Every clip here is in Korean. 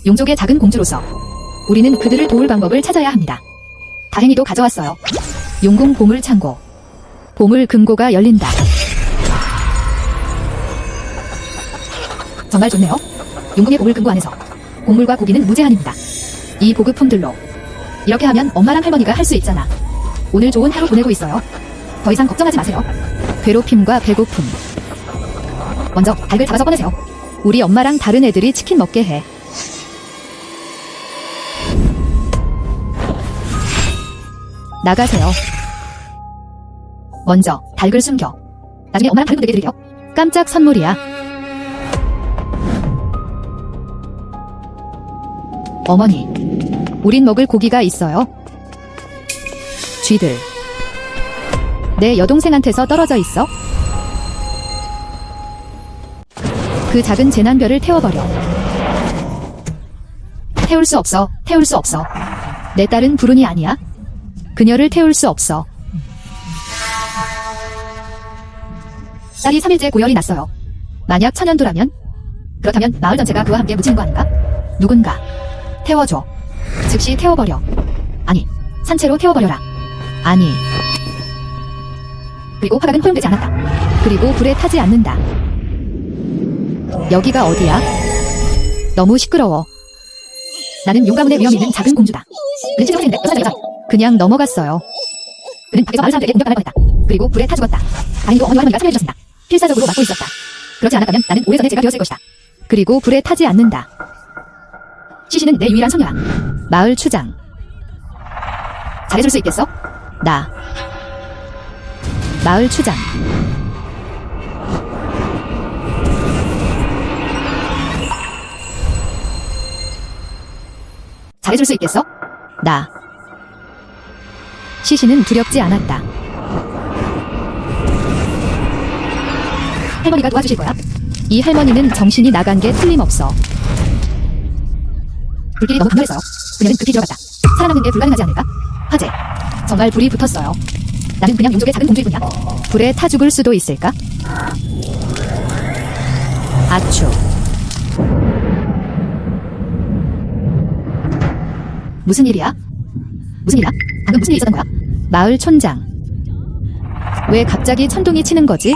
용족의 작은 공주로서 우리는 그들을 도울 방법을 찾아야 합니다. 다행히도 가져왔어요. 용궁 보물 창고. 보물 금고가 열린다. 정말 좋네요. 용궁의 보물 금고 안에서 곡물과 고기는 무제한입니다. 이 보급품들로 이렇게 하면 엄마랑 할머니가 할 수 있잖아. 오늘 좋은 하루 보내고 있어요. 더 이상 걱정하지 마세요. 괴롭힘과 배고픔. 먼저 닭을 잡아서 꺼내세요. 우리 엄마랑 다른 애들이 치킨 먹게 해. 나가세요. 먼저 닭을 숨겨. 나중에 엄마랑 다른 분에게 드릴게요. 깜짝 선물이야. 어머니, 우린 먹을 고기가 있어요. 쥐들. 내 여동생한테서 떨어져 있어. 그 작은 재난별을 태워버려. 태울 수 없어. 태울 수 없어. 내 딸은 불운이 아니야. 그녀를 태울 수 없어. 딸이 3일째 고열이 났어요. 만약 천연두라면? 그렇다면 마을 전체가 그와 함께 묻히는 거 아닌가? 누군가 태워줘. 즉시 태워버려. 아니, 산채로 태워버려라. 아니. 그리고 화각은 허용되지 않았다. 그리고 불에 타지 않는다. 여기가 어디야? 너무 시끄러워. 나는 용가문의 위험 있는 작은 공주다. 그는 시정생인데 여자. 그냥 넘어갔어요. 그는 밖에서 마을 사람들에게 공격당할 뻔했다. 그리고 불에 타 죽었다. 다행히도 어머니와 할머니가 참여해주셨습니다. 필사적으로 막고 있었다. 그렇지 않았다면 나는 오래전에 제가 되었을 것이다. 그리고 불에 타지 않는다. 시시는 내 유일한 소녀야. 마을 추장. 잘해줄 수 있겠어? 나. 마을 추장. 잘해줄 수 있겠어? 나. 시시는 두렵지 않았다. 할머니가 도와주실 거야? 이 할머니는 정신이 나간 게 틀림없어. 불길이 너무 강렬했어요. 그녀는 급히 들어갔다. 살아남는 게 불가능하지 않을까? 화재. 정말 불이 붙었어요. 나는 그냥 용족의 작은 공주일 뿐이야. 불에 타 죽을 수도 있을까? 아추. 무슨 일이야? 무슨 일이야? 방금 무슨 일이 있었던 거야? 마을 촌장. 왜 갑자기 천둥이 치는 거지?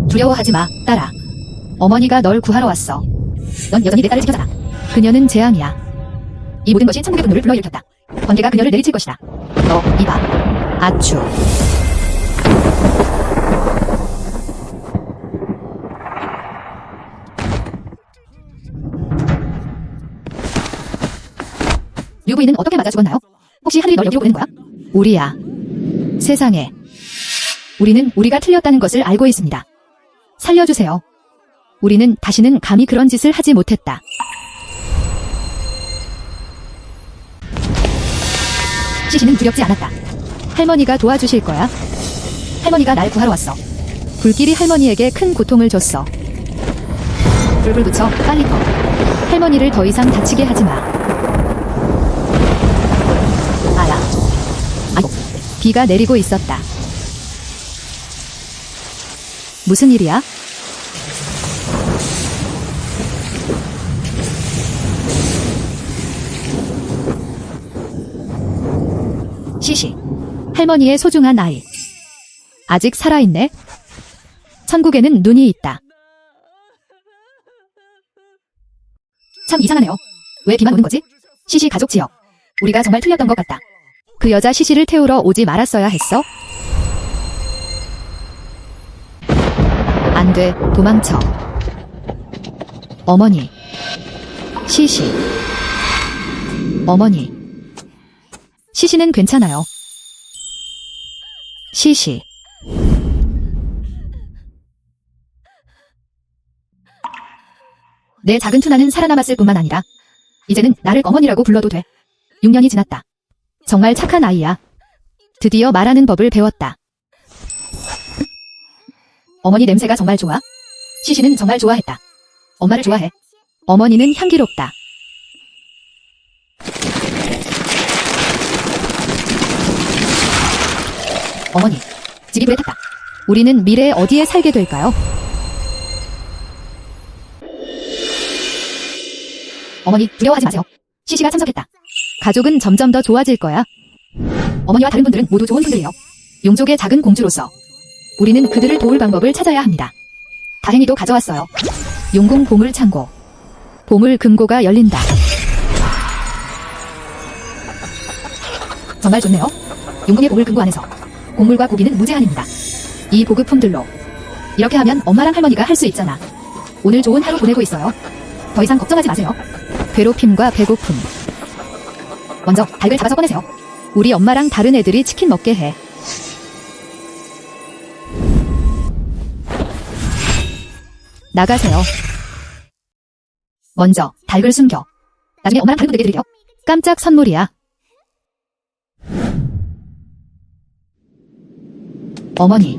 두려워하지 마, 딸아. 어머니가 널 구하러 왔어. 넌 여전히 내 딸을 지켜잖아. 그녀는 재앙이야. 이 모든 것이 천국의 분노를 불러일으켰다. 번개가 그녀를 내리칠 것이다. 너, 이봐. 아추. 류부인은 어떻게 맞아 죽었나요? 혹시 하늘이 널 여기로 보내는 거야? 우리야. 세상에. 우리는 우리가 틀렸다는 것을 알고 있습니다. 살려주세요. 우리는 다시는 감히 그런 짓을 하지 못했다. 시시는 두렵지 않았다. 할머니가 도와주실 거야? 할머니가 날 구하러 왔어. 불길이 할머니에게 큰 고통을 줬어. 불을 붙여 빨리 꺼. 할머니를 더 이상 다치게 하지 마. 아야. 아이고. 비가 내리고 있었다. 무슨 일이야? 시시. 할머니의 소중한 아이. 아직 살아있네? 천국에는 눈이 있다. 참 이상하네요. 왜 비만 오는 거지? 시시 가족 지역. 우리가 정말 틀렸던 것 같다. 그 여자 시시를 태우러 오지 말았어야 했어? 안 돼, 도망쳐. 어머니. 시시. 어머니. 시시는 괜찮아요. 시시. 내 작은 투나는 살아남았을 뿐만 아니라 이제는 나를 어머니라고 불러도 돼. 6년이 지났다. 정말 착한 아이야. 드디어 말하는 법을 배웠다. 어머니 냄새가 정말 좋아? 시시는 정말 좋아했다. 엄마를 좋아해. 어머니는 향기롭다. 어머니, 집이 불에 탔다. 우리는 미래에 어디에 살게 될까요? 어머니, 두려워하지 마세요. 시시가 참석했다. 가족은 점점 더 좋아질 거야. 어머니와 다른 분들은 모두 좋은 분들이에요. 용족의 작은 공주로서 우리는 그들을 도울 방법을 찾아야 합니다. 다행히도 가져왔어요. 용궁 보물 창고. 보물 금고가 열린다. 정말 좋네요. 용궁의 보물 금고 안에서 곡물과 고기는 무제한입니다. 이 보급품들로 이렇게 하면 엄마랑 할머니가 할 수 있잖아. 오늘 좋은 하루 보내고 있어요. 더 이상 걱정하지 마세요. 괴롭힘과 배고픔. 먼저 닭을 잡아서 꺼내세요. 우리 엄마랑 다른 애들이 치킨 먹게 해. 나가세요. 먼저 닭을 숨겨. 나중에 엄마랑 다른 분들에게 드릴게요. 깜짝 선물이야. 어머니,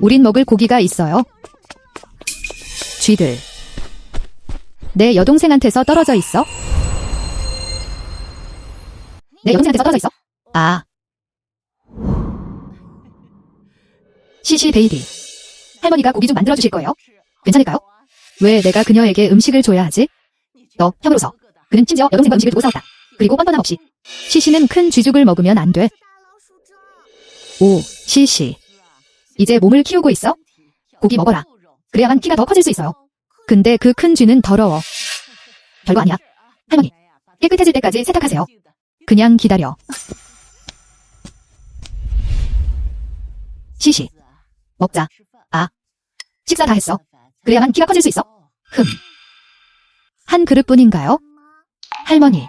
우린 먹을 고기가 있어요. 쥐들. 내 여동생한테서 떨어져 있어? 내 여동생한테서 떨어져 있어? 아. 시시 베이비. 할머니가 고기 좀 만들어주실 거예요? 괜찮을까요? 왜 내가 그녀에게 음식을 줘야 하지? 너, 형으로서. 그는 심지어 여동생과 음식을 두고 싸웠다. 그리고 뻔뻔함 없이. 시시는 큰 쥐죽을 먹으면 안 돼. 오, 시시. 이제 몸을 키우고 있어? 고기 먹어라. 그래야만 키가 더 커질 수 있어요. 근데 그 큰 쥐는 더러워. 별거 아니야. 할머니, 깨끗해질 때까지 세탁하세요. 그냥 기다려. 시시. 먹자. 아. 식사 다 했어. 그래야만 키가 커질 수 있어. 한 그릇뿐인가요? 할머니,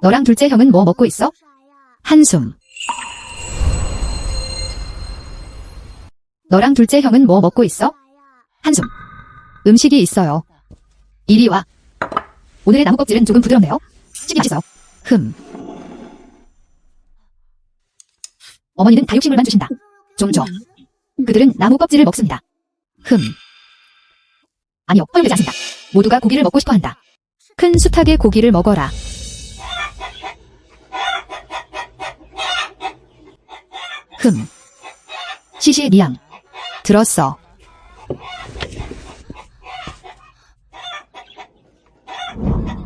너랑 둘째 형은 뭐 먹고 있어? 한숨. 너랑 둘째 형은 뭐 먹고 있어? 한숨. 음식이 있어요. 이리 와. 오늘의 나무 껍질은 조금 부드럽네요. 씹기 맛있어요. 어머니는 다육식물만 주신다. 좀 줘. 그들은 나무 껍질을 먹습니다. 아니요, 허용되지 않습니다. 모두가 고기를 먹고 싶어 한다. 큰 수탉의 고기를 먹어라. 시시 미양. 들었어.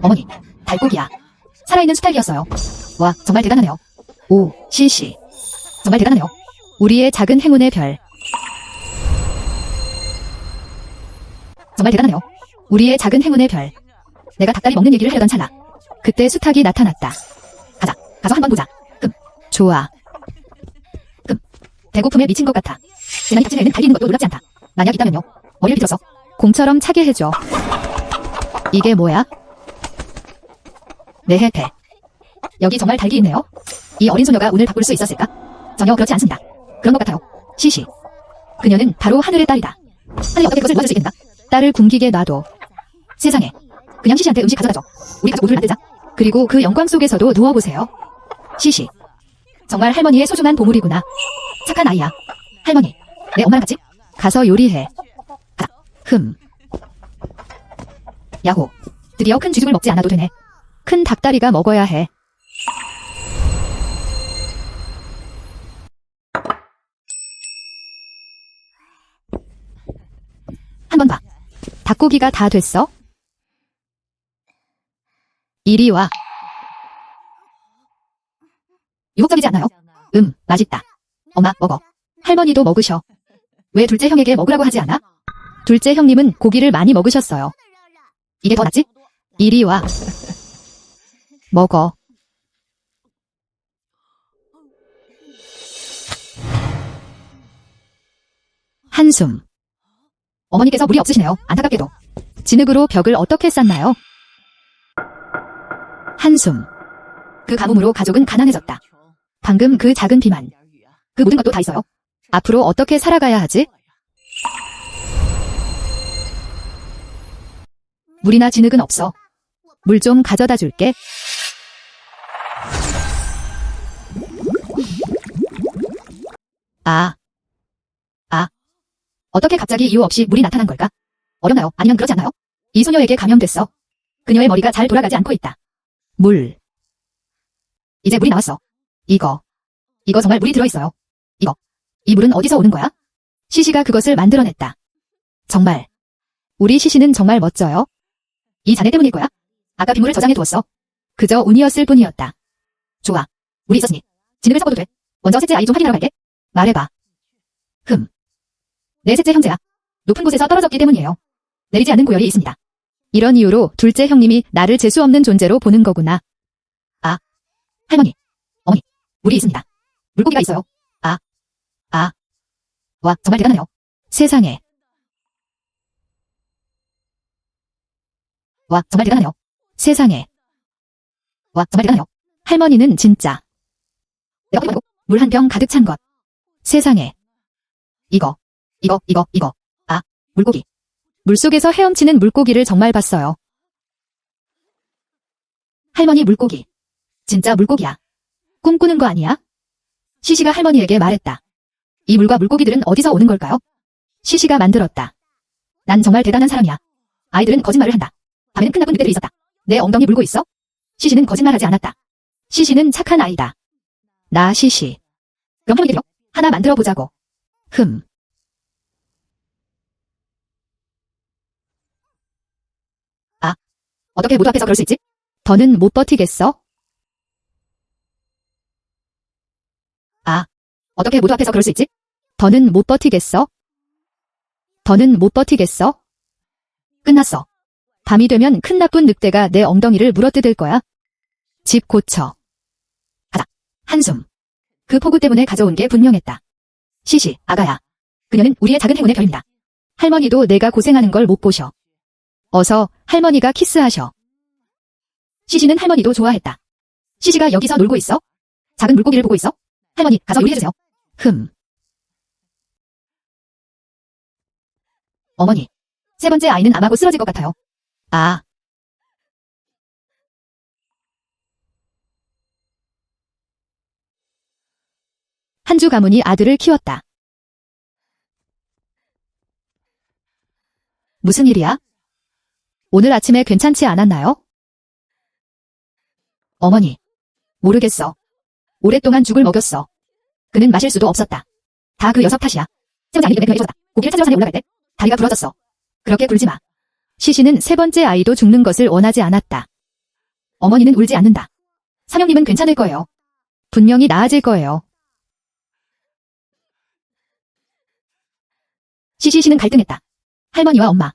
어머니, 달고기야. 살아있는 수탉이었어요. 와, 정말 대단하네요. 오, 시시. 정말 대단하네요. 우리의 작은 행운의 별. 정말 대단하네요. 우리의 작은 행운의 별. 내가 닭다리 먹는 얘기를 하려던 찰나. 그때 수탉이 나타났다. 가자. 가서 한번 보자. 좋아. 배고픔에 미친 것 같아. 재난이 닥치는 애는 달리는 것도 놀랍지 않다. 만약 있다면요. 머리를 비틀어서 공처럼 차게 해줘. 이게 뭐야? 내 해패. 여기 정말 닭이 있네요. 이 어린 소녀가 오늘 바꿀 수 있었을까? 전혀 그렇지 않습니다. 그런 것 같아요. 시시. 그녀는 바로 하늘의 딸이다. 하늘이 어떻게 그것을 도와줄 수 있겠는가? 딸을 굶기게 놔둬. 세상에. 그냥 시시한테 음식 가져다줘. 우리 가족 모두를 만들자. 그리고 그 영광 속에서도 누워보세요. 시시. 정말 할머니의 소중한 보물이구나. 착한 아이야. 할머니, 내 엄마랑 같이 가서 요리해. 가자. 야호. 드디어 큰 쥐죽을 먹지 않아도 되네. 큰 닭다리가 먹어야 해. 한번 봐. 닭고기가 다 됐어? 이리 와. 유혹적이지 않나요? 맛있다. 엄마, 먹어. 할머니도 먹으셔. 왜 둘째 형에게 먹으라고 하지 않아? 둘째 형님은 고기를 많이 먹으셨어요. 이게 더 낫지? 이리 와. 먹어. 한숨. 어머니께서 물이 없으시네요. 안타깝게도. 진흙으로 벽을 어떻게 쌌나요? 한숨. 그 가뭄으로 가족은 가난해졌다. 방금 그 작은 비만. 그 모든 것도 다 있어요. 앞으로 어떻게 살아가야 하지? 물이나 진흙은 없어. 물 좀 가져다 줄게. 어떻게 갑자기 이유 없이 물이 나타난 걸까? 어렵나요? 아니면 그렇지 않나요? 이 소녀에게 감염됐어. 그녀의 머리가 잘 돌아가지 않고 있다. 물. 이제 물이 나왔어. 이거 정말 물이 들어있어요. 이 물은 어디서 오는 거야? 시시가 그것을 만들어냈다. 정말. 우리 시시는 정말 멋져요. 이 자네 때문일 거야? 아까 빗물을 저장해두었어. 그저 운이었을 뿐이었다. 좋아. 우리 있었으니 진흙을 섞어도 돼. 먼저 셋째 아이 좀 확인하러 갈게. 말해봐. 내 셋째 형제야. 높은 곳에서 떨어졌기 때문이에요. 내리지 않는 고열이 있습니다. 이런 이유로 둘째 형님이 나를 재수 없는 존재로 보는 거구나. 아, 할머니, 어머니, 물이 있습니다. 물고기가 있어요. 와, 정말 대단하네요. 세상에. 와, 정말 대단하네요. 세상에. 와, 정말 대단하네요. 할머니는 진짜. 내가 말고 물 한 병 가득 찬 것. 세상에. 이거. 아, 물고기. 물속에서 헤엄치는 물고기를 정말 봤어요. 할머니 물고기. 진짜 물고기야. 꿈꾸는 거 아니야? 시시가 할머니에게 말했다. 이 물과 물고기들은 어디서 오는 걸까요? 시시가 만들었다. 난 정말 대단한 사람이야. 아이들은 거짓말을 한다. 밤에는 큰 나쁜 늑대들이 있었다. 내 엉덩이 물고 있어? 시시는 거짓말하지 않았다. 시시는 착한 아이다. 나 시시. 그럼 할머니들요? 하나 만들어 보자고. 아, 어떻게 모두 앞에서 그럴 수 있지? 더는 못 버티겠어? 아, 어떻게 모두 앞에서 그럴 수 있지? 더는 못 버티겠어? 더는 못 버티겠어? 끝났어. 밤이 되면 큰 나쁜 늑대가 내 엉덩이를 물어뜯을 거야. 집 고쳐. 가자. 한숨. 그 폭우 때문에 가져온 게 분명했다. 시시, 아가야. 그녀는 우리의 작은 행운의 별입니다. 할머니도 내가 고생하는 걸 못 보셔. 어서 할머니가 키스하셔. 시시는 할머니도 좋아했다. 시시가 여기서 놀고 있어? 작은 물고기를 보고 있어? 할머니, 가서 요리해주세요. 어머니, 세 번째 아이는 아마 곧 쓰러질 것 같아요. 아. 한주 가문이 아들을 키웠다. 무슨 일이야? 오늘 아침에 괜찮지 않았나요? 어머니, 모르겠어. 오랫동안 죽을 먹였어. 그는 마실 수도 없었다. 다 그 녀석 탓이야. 세 번째 아이 때문에 그녀에게 졌다. 고기를 찾으러 산에 올라갈 때 다리가 부러졌어. 그렇게 굴지 마. 시시는 세 번째 아이도 죽는 것을 원하지 않았다. 어머니는 울지 않는다. 삼형님은 괜찮을 거예요. 분명히 나아질 거예요. 시시는 갈등했다. 할머니와 엄마.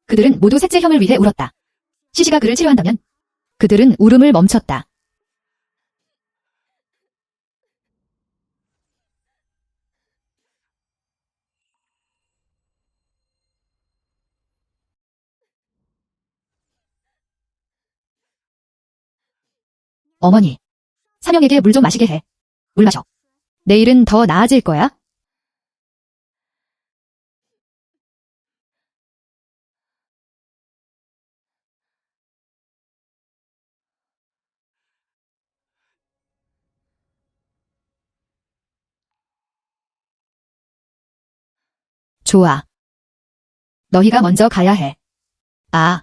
그들은 모두 셋째 형을 위해 울었다. 시시가 그를 치료한다면 그들은 울음을 멈췄다. 어머니, 삼형에게 물 좀 마시게 해. 물 마셔. 내일은 더 나아질 거야? 좋아. 너희가 먼저 가야 해. 아.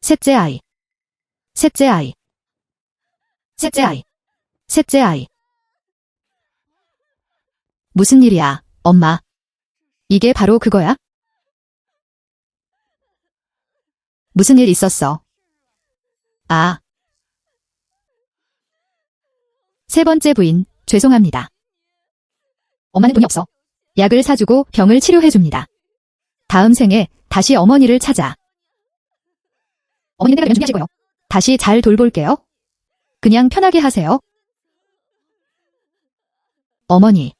셋째 아이. 셋째 아이. 셋째 아이. 셋째 아이. 무슨 일이야, 엄마? 이게 바로 그거야? 무슨 일 있었어? 아. 세 번째 부인, 죄송합니다. 엄마는 돈이 없어. 약을 사주고 병을 치료해줍니다. 다음 생에 다시 어머니를 찾아. 어머니는 때가 되면 준비하실 거예요. 다시 잘 돌볼게요. 그냥 편하게 하세요. 어머니.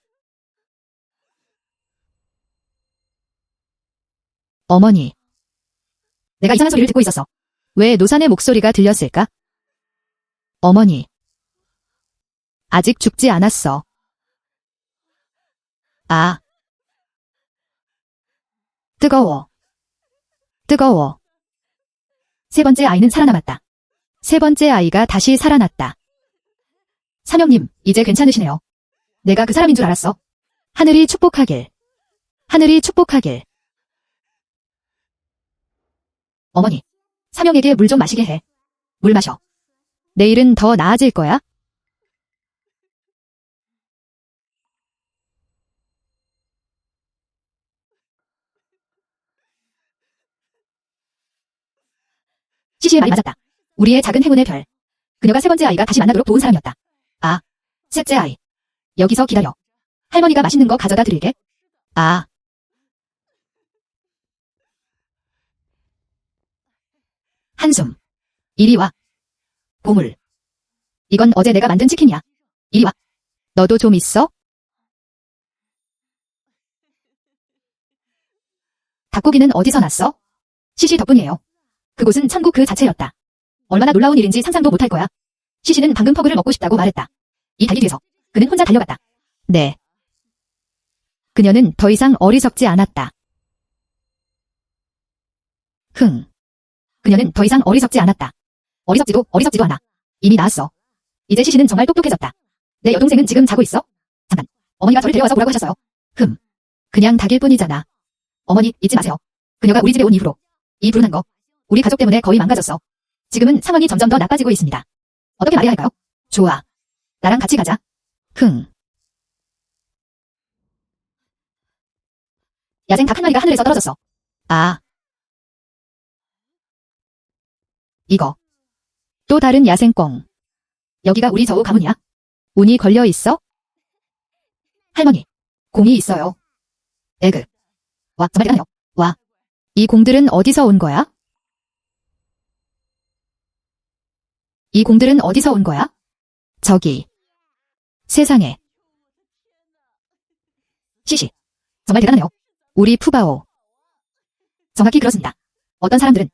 어머니. 내가 이상한 소리를 듣고 있었어. 왜 노산의 목소리가 들렸을까? 어머니. 아직 죽지 않았어. 아. 뜨거워. 뜨거워. 세 번째 아이는 살아남았다. 세 번째 아이가 다시 살아났다. 사명님, 이제 괜찮으시네요. 내가 그 사람인 줄 알았어. 하늘이 축복하길. 하늘이 축복하길. 어머니, 사명에게 물 좀 마시게 해. 물 마셔. 내일은 더 나아질 거야? 시시의 말이 맞았다. 우리의 작은 행운의 별. 그녀가 세 번째 아이가 다시 만나도록 도운 사람이었다. 아, 셋째 아이. 여기서 기다려. 할머니가 맛있는 거 가져다 드릴게. 아. 한숨. 이리 와. 보물. 이건 어제 내가 만든 치킨이야. 이리 와. 너도 좀 있어? 닭고기는 어디서 났어? 시시 덕분이에요. 그곳은 천국 그 자체였다. 얼마나 놀라운 일인지 상상도 못할 거야. 시시는 방금 퍼그를 먹고 싶다고 말했다. 이 달리 뒤에서 그는 혼자 달려갔다. 네. 그녀는 더 이상 어리석지 않았다. 그녀는 더 이상 어리석지 않았다. 어리석지도 않아. 이미 나았어. 이제 시시는 정말 똑똑해졌다. 내 여동생은 지금 자고 있어? 잠깐. 어머니가 저를 데려와서 보라고 하셨어요. 그냥 닭일 뿐이잖아. 어머니, 잊지 마세요. 그녀가 우리 집에 온 이후로 이 불운한 거, 우리 가족 때문에 거의 망가졌어. 지금은 상황이 점점 더 나빠지고 있습니다. 어떻게 말해야 할까요? 좋아. 나랑 같이 가자. 야생 닭 한 마리가 하늘에서 떨어졌어. 아. 이거. 또 다른 야생꽁. 여기가 우리 저우 가문이야? 운이 걸려 있어? 할머니. 공이 있어요. 에그. 와, 정말 대단해요. 와. 이 공들은 어디서 온 거야? 이 공들은 어디서 온 거야? 저기. 세상에. 시시. 정말 대단하네요. 우리 푸바오. 정확히 그렇습니다. 어떤 사람들은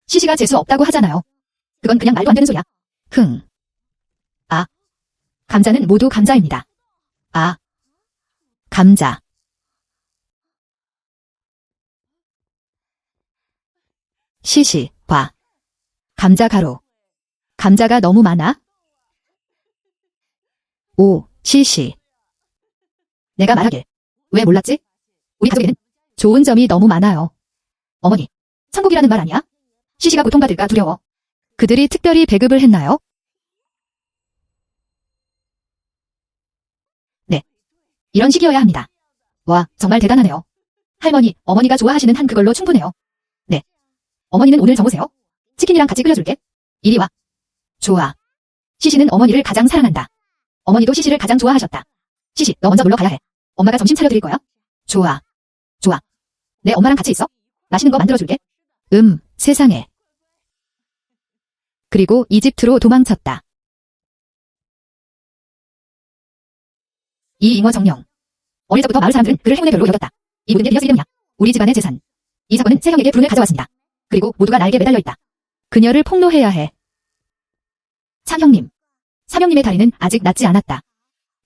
시시가 재수 없다고 하잖아요. 그건 그냥 말도 안 되는 소리야. 아. 감자는 모두 감자입니다. 아. 감자. 시시, 봐. 감자 가루. 감자가 너무 많아? 오, 시시. 내가 말하길. 왜 몰랐지? 우리 가족에는 좋은 점이 너무 많아요. 어머니, 천국이라는 말 아니야? 시시가 고통받을까 두려워. 그들이 특별히 배급을 했나요? 네. 이런 식이어야 합니다. 와, 정말 대단하네요. 할머니, 어머니가 좋아하시는 한 그걸로 충분해요. 네. 어머니는 오늘 정오세요? 치킨이랑 같이 끓여줄게. 이리 와. 좋아. 시시는 어머니를 가장 사랑한다. 어머니도 시시를 가장 좋아하셨다. 시시, 너 먼저 놀러 가야 해. 엄마가 점심 차려드릴 거야. 좋아. 좋아. 내 엄마랑 같이 있어. 맛있는 거 만들어줄게. 세상에. 그리고 이집트로 도망쳤다. 이 잉어 정령. 어릴 적부터 마을 사람들은 그를 행운의 별로 여겼다. 이 모든 게 리어스 이름이야. 우리 집안의 재산. 이 사건은 새 형에게 불운을 가져왔습니다. 그리고 모두가 나에게 매달려 있다. 그녀를 폭로해야 해. 창형님. 사명님의 다리는 아직 낫지 않았다.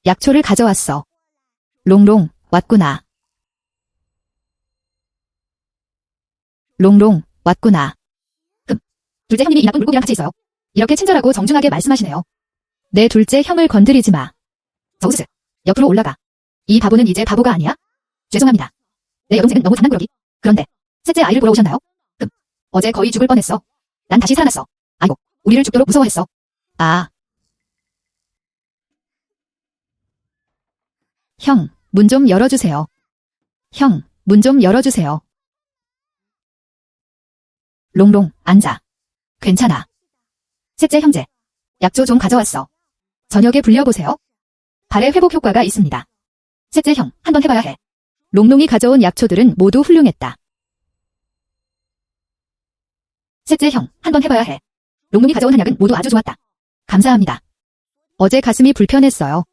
약초를 가져왔어. 롱롱, 왔구나. 롱롱, 왔구나. 둘째 형님이 이 나쁜 물고기랑 같이 있어요. 이렇게 친절하고 정중하게 말씀하시네요. 내 둘째 형을 건드리지 마. 저우스, 옆으로 올라가. 이 바보는 이제 바보가 아니야? 죄송합니다. 내 여동생은 너무 장난꾸러기. 그런데 셋째 아이를 보러 오셨나요? 어제 거의 죽을 뻔했어. 난 다시 살아났어. 아이고, 우리를 죽도록 무서워했어. 아. 형, 문 좀 열어주세요. 형, 문 좀 열어주세요. 롱롱, 앉아. 괜찮아. 셋째 형제. 약초 좀 가져왔어. 저녁에 불려보세요. 발에 회복 효과가 있습니다. 셋째 형, 한번 해봐야 해. 롱롱이 가져온 약초들은 모두 훌륭했다. 셋째 형, 한번 해봐야 해. 롱롱이 가져온 한약은 모두 아주 좋았다. 감사합니다. 어제 가슴이 불편했어요.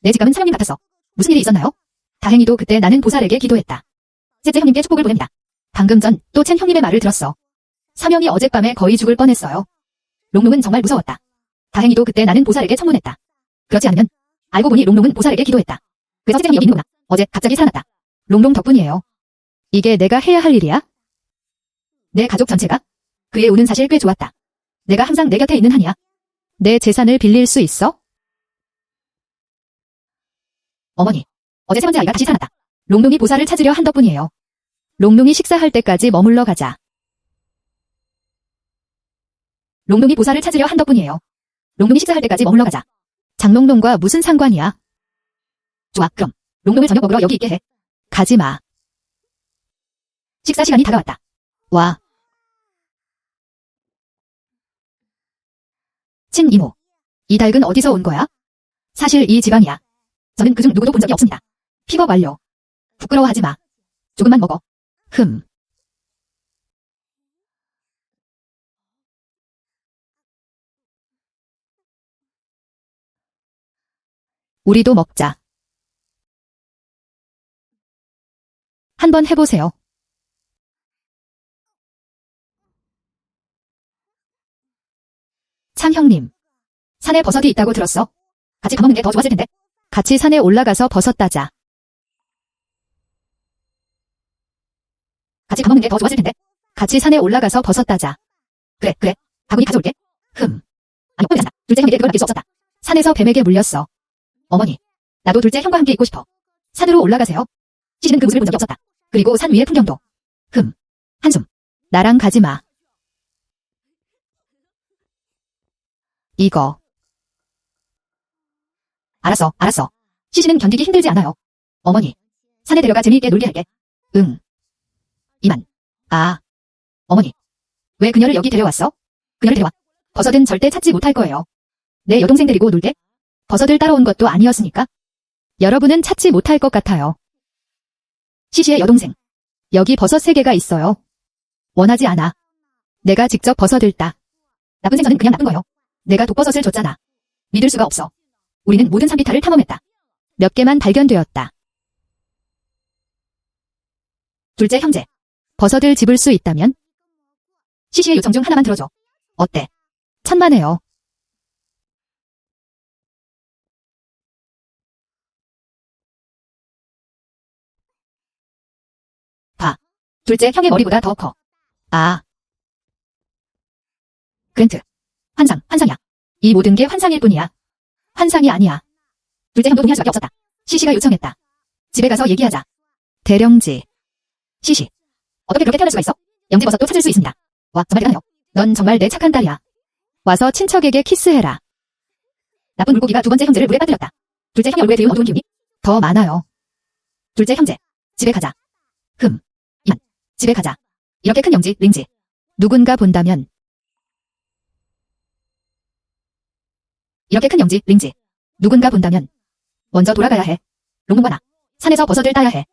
내 직감은 사령님 같았어. 무슨 일이 있었나요? 다행히도 그때 나는 보살에게 기도했다. 셋째 형님께 축복을 보냅니다. 방금 전 또 첸 형님의 말을 들었어. 사명이 어젯밤에 거의 죽을 뻔했어요. 롱롱은 정말 무서웠다. 다행히도 그때 나는 보살에게 청문했다. 그렇지 않으면 알고 보니 롱롱은 보살에게 기도했다. 그래서 셋째 형이 여기 있는구나. 어제 갑자기 살아났다. 롱롱 덕분이에요. 이게 내가 해야 할 일이야? 내 가족 전체가? 그의 운은 사실 꽤 좋았다. 내가 항상 내 곁에 있는 한이야. 내 재산을 빌릴 수 있어? 어머니, 어제 세 번째 아이가 다시 살아났다. 롱롱이 보살을 찾으려 한 덕분이에요. 롱롱이 식사할 때까지 머물러 가자. 롱롱이 보살을 찾으려 한 덕분이에요. 롱롱이 식사할 때까지 머물러 가자. 장롱롱과 무슨 상관이야? 좋아, 그럼 롱롱을 저녁 먹으러 여기 있게 해. 가지 마. 식사 시간이 다가왔다. 와. 친이모. 이 닭은 어디서 온 거야? 사실 이 집안이야. 저는 그중 누구도 본 적이 없습니다. 픽업 완료. 부끄러워하지 마. 조금만 먹어. 우리도 먹자. 한번 해보세요. 창 형님. 산에 버섯이 있다고 들었어. 같이 밥 먹는 게 더 좋았을 텐데. 같이 산에 올라가서 버섯 따자. 같이 밥 먹는 게 더 좋았을 텐데. 같이 산에 올라가서 버섯 따자. 그래, 그래. 바구니 가져올게. 아니, 뻔히 않다. 둘째 형에게 그걸 맡길 수 없었다. 산에서 뱀에게 물렸어. 어머니, 나도 둘째 형과 함께 있고 싶어. 산으로 올라가세요. 시시는 그 모습을 본 적이 없었다. 그리고 산 위의 풍경도. 한숨. 나랑 가지 마. 이거. 알았어. 시시는 견디기 힘들지 않아요. 어머니, 산에 데려가 재미있게 놀게 할게. 응. 이만. 어머니. 왜 그녀를 여기 데려왔어? 그녀를 데려와. 버섯은 절대 찾지 못할 거예요. 내 여동생 데리고 놀 때? 버섯을 따러 온 것도 아니었으니까. 여러분은 찾지 못할 것 같아요. 시시의 여동생. 여기 버섯 3개가 있어요. 원하지 않아. 내가 직접 버섯을 따. 나쁜 생선은 그냥 나쁜 거요. 내가 독버섯을 줬잖아. 믿을 수가 없어. 우리는 모든 산비탈을 탐험했다. 몇 개만 발견되었다. 둘째 형제. 버섯을 집을 수 있다면? 시시의 요청 중 하나만 들어줘. 어때? 천만에요. 봐. 둘째 형의 머리보다 더 커. 그랜트. 환상이야. 이 모든 게 환상일 뿐이야. 환상이 아니야. 둘째 형도 동의할 수밖에 없었다. 시시가 요청했다. 집에 가서 얘기하자. 대령지. 시시. 어떻게 그렇게 태어날 수가 있어? 영지버섯도 찾을 수 있습니다. 와, 정말 대단해요. 넌 정말 내 착한 딸이야. 와서 친척에게 키스해라. 나쁜 물고기가 두 번째 형제를 물에 빠뜨렸다. 둘째 형의 얼굴에 드리운 어두운 기운이 더 많아요. 둘째 형제. 집에 가자. 이만. 집에 가자. 이렇게 큰 영지, 링지. 누군가 본다면. 이렇게 큰 영지, 링지. 누군가 본다면. 먼저 돌아가야 해. 롱롱과 나. 산에서 버섯을 따야 해.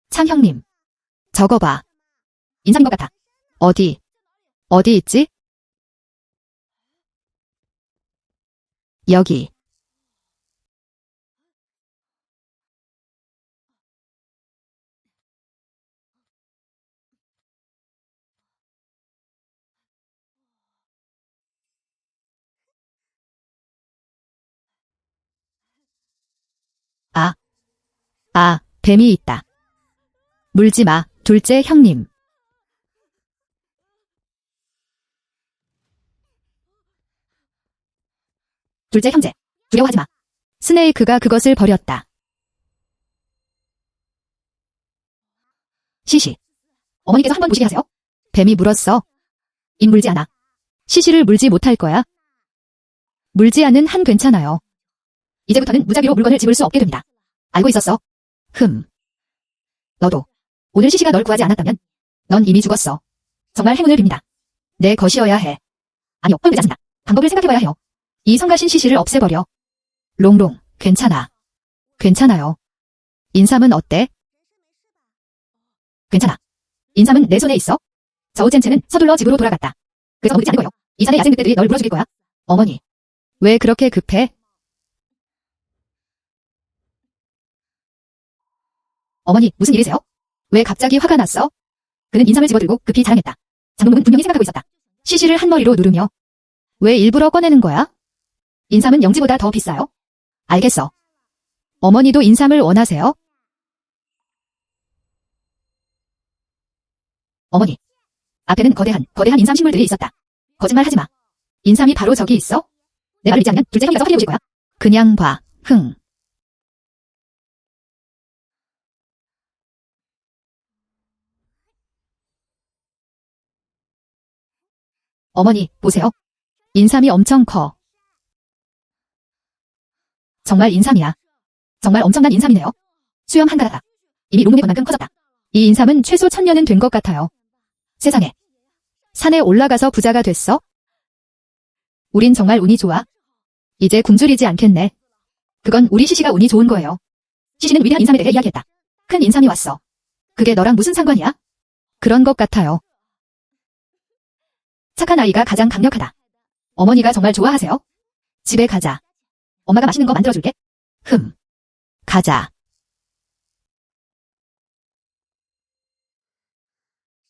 창 형님. 저거 봐. 인삼인 것 같아. 어디 있지? 여기. 뱀이 있다. 물지 마, 둘째 형님. 둘째 형제. 두려워하지 마. 스네이크가 그것을 버렸다. 시시. 어머니께서 한번 보시게 하세요. 뱀이 물었어. 입 물지 않아. 시시를 물지 못할 거야. 물지 않은 한 괜찮아요. 이제부터는 무작위로 물건을 집을 수 없게 됩니다. 알고 있었어. 너도. 오늘 시시가 널 구하지 않았다면 넌 이미 죽었어. 정말 행운을 빕니다. 내 것이어야 해. 아니요, 헐되지 않습니다. 방법을 생각해봐야 해요. 이 성가신 시시를 없애버려. 롱롱, 괜찮아요. 인삼은 어때? 괜찮아. 인삼은 내 손에 있어. 저우첸체는 서둘러 집으로 돌아갔다. 그래서 늦지 않을 거요. 이 산의 야생 늑대들이 널 물어 죽일 거야. 어머니. 왜 그렇게 급해? 어머니, 무슨 일이세요? 왜 갑자기 화가 났어? 그는 인삼을 집어들고 급히 자랑했다. 장롱은 분명히 생각하고 있었다. 시시를 한 머리로 누르며. 왜 일부러 꺼내는 거야? 인삼은 영지보다 더 비싸요? 알겠어. 어머니도 인삼을 원하세요? 어머니. 앞에는 거대한 인삼 식물들이 있었다. 거짓말 하지 마. 인삼이 바로 저기 있어? 내 말을 믿지 않으면 둘째 형이 가서 확인해 보실 거야. 그냥 봐. 어머니, 보세요. 인삼이 엄청 커. 정말 인삼이야. 정말 엄청난 인삼이네요. 수염 한 가닥. 이미 롱문의 것만큼 커졌다. 이 인삼은 최소 1000년은 된 것 같아요. 세상에. 산에 올라가서 부자가 됐어? 우린 정말 운이 좋아. 이제 굶주리지 않겠네. 그건 우리 시시가 운이 좋은 거예요. 시시는 위대한 인삼에 대해 이야기했다. 큰 인삼이 왔어. 그게 너랑 무슨 상관이야? 그런 것 같아요. 착한 아이가 가장 강력하다. 어머니가 정말 좋아하세요? 집에 가자. 엄마가 맛있는 거 만들어줄게. 가자.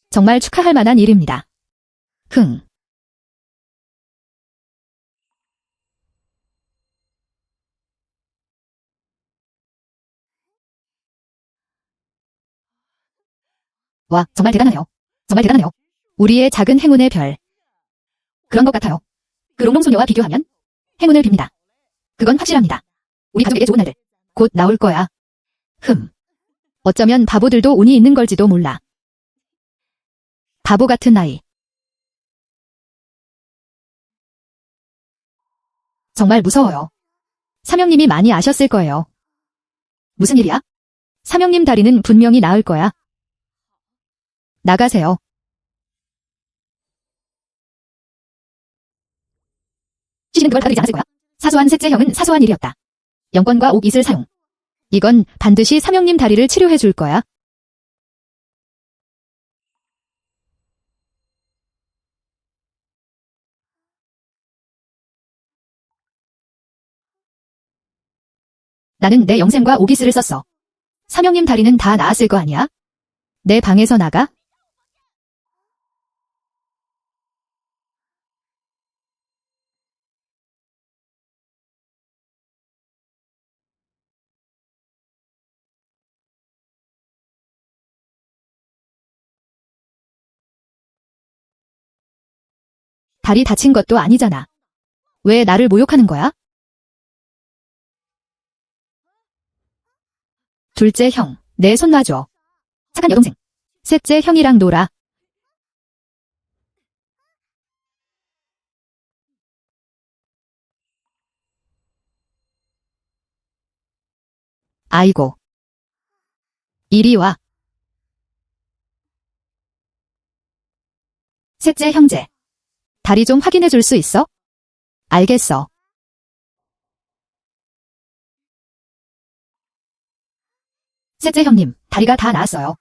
정말 축하할 만한 일입니다. 와, 정말 대단하네요. 정말 대단하네요. 우리의 작은 행운의 별. 그런 것 같아요. 그 롱롱소녀와 비교하면 행운을 빕니다. 그건 확실합니다. 우리 가족에게 좋은 날들 곧 나올 거야. 어쩌면 바보들도 운이 있는 걸지도 몰라. 바보 같은 아이. 정말 무서워요. 삼형님이 많이 아셨을 거예요. 무슨 일이야? 삼형님 다리는 분명히 나을 거야. 나가세요. 시시는 그걸 받아들이지 않았을 거야. 사소한 셋째형은 사소한 일이었다. 영권과 옥잇을 사용. 이건 반드시 삼형님 다리를 치료해 줄 거야. 나는 내 영생과 옥잇을 썼어. 삼형님 다리는 다 나았을 거 아니야? 내 방에서 나가? 다리 다친 것도 아니잖아. 왜 나를 모욕하는 거야? 둘째 형, 내 손 놔줘. 착한 여동생. 셋째 형이랑 놀아. 아이고. 이리 와. 셋째 형제. 다리 좀 확인해 줄 수 있어? 알겠어. 셋째 형님, 다리가 다 나았어요.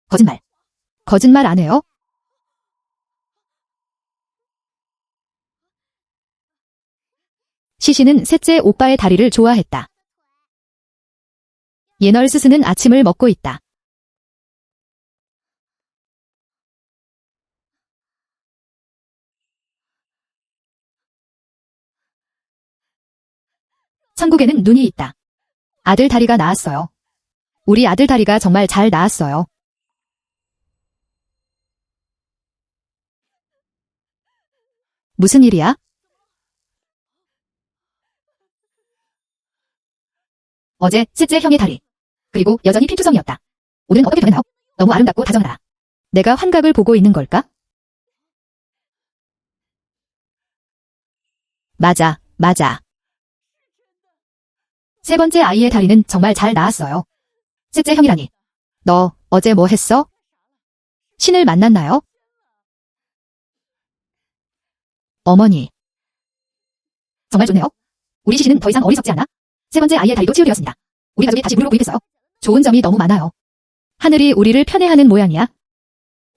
거짓말. 거짓말 안 해요? 시시는 셋째 오빠의 다리를 좋아했다. 예널스스는 아침을 먹고 있다. 천국에는 눈이 있다. 아들 다리가 나았어요. 우리 아들 다리가 정말 잘 나았어요. 무슨 일이야? 어제 셋째 형의 다리. 그리고 여전히 핀투성이었다. 오늘은 어떻게 변했나요? 너무 아름답고 다정하다. 내가 환각을 보고 있는 걸까? 맞아, 맞아. 세 번째 아이의 다리는 정말 잘 나았어요. 셋째 형이라니. 너 어제 뭐 했어? 신을 만났나요? 어머니. 정말 좋네요. 우리 시신은 더 이상 어리석지 않아. 세 번째 아이의 다리도 치유되었습니다. 우리 가족이 다시 무료로 구입했어요. 좋은 점이 너무 많아요. 하늘이 우리를 편애하는 모양이야.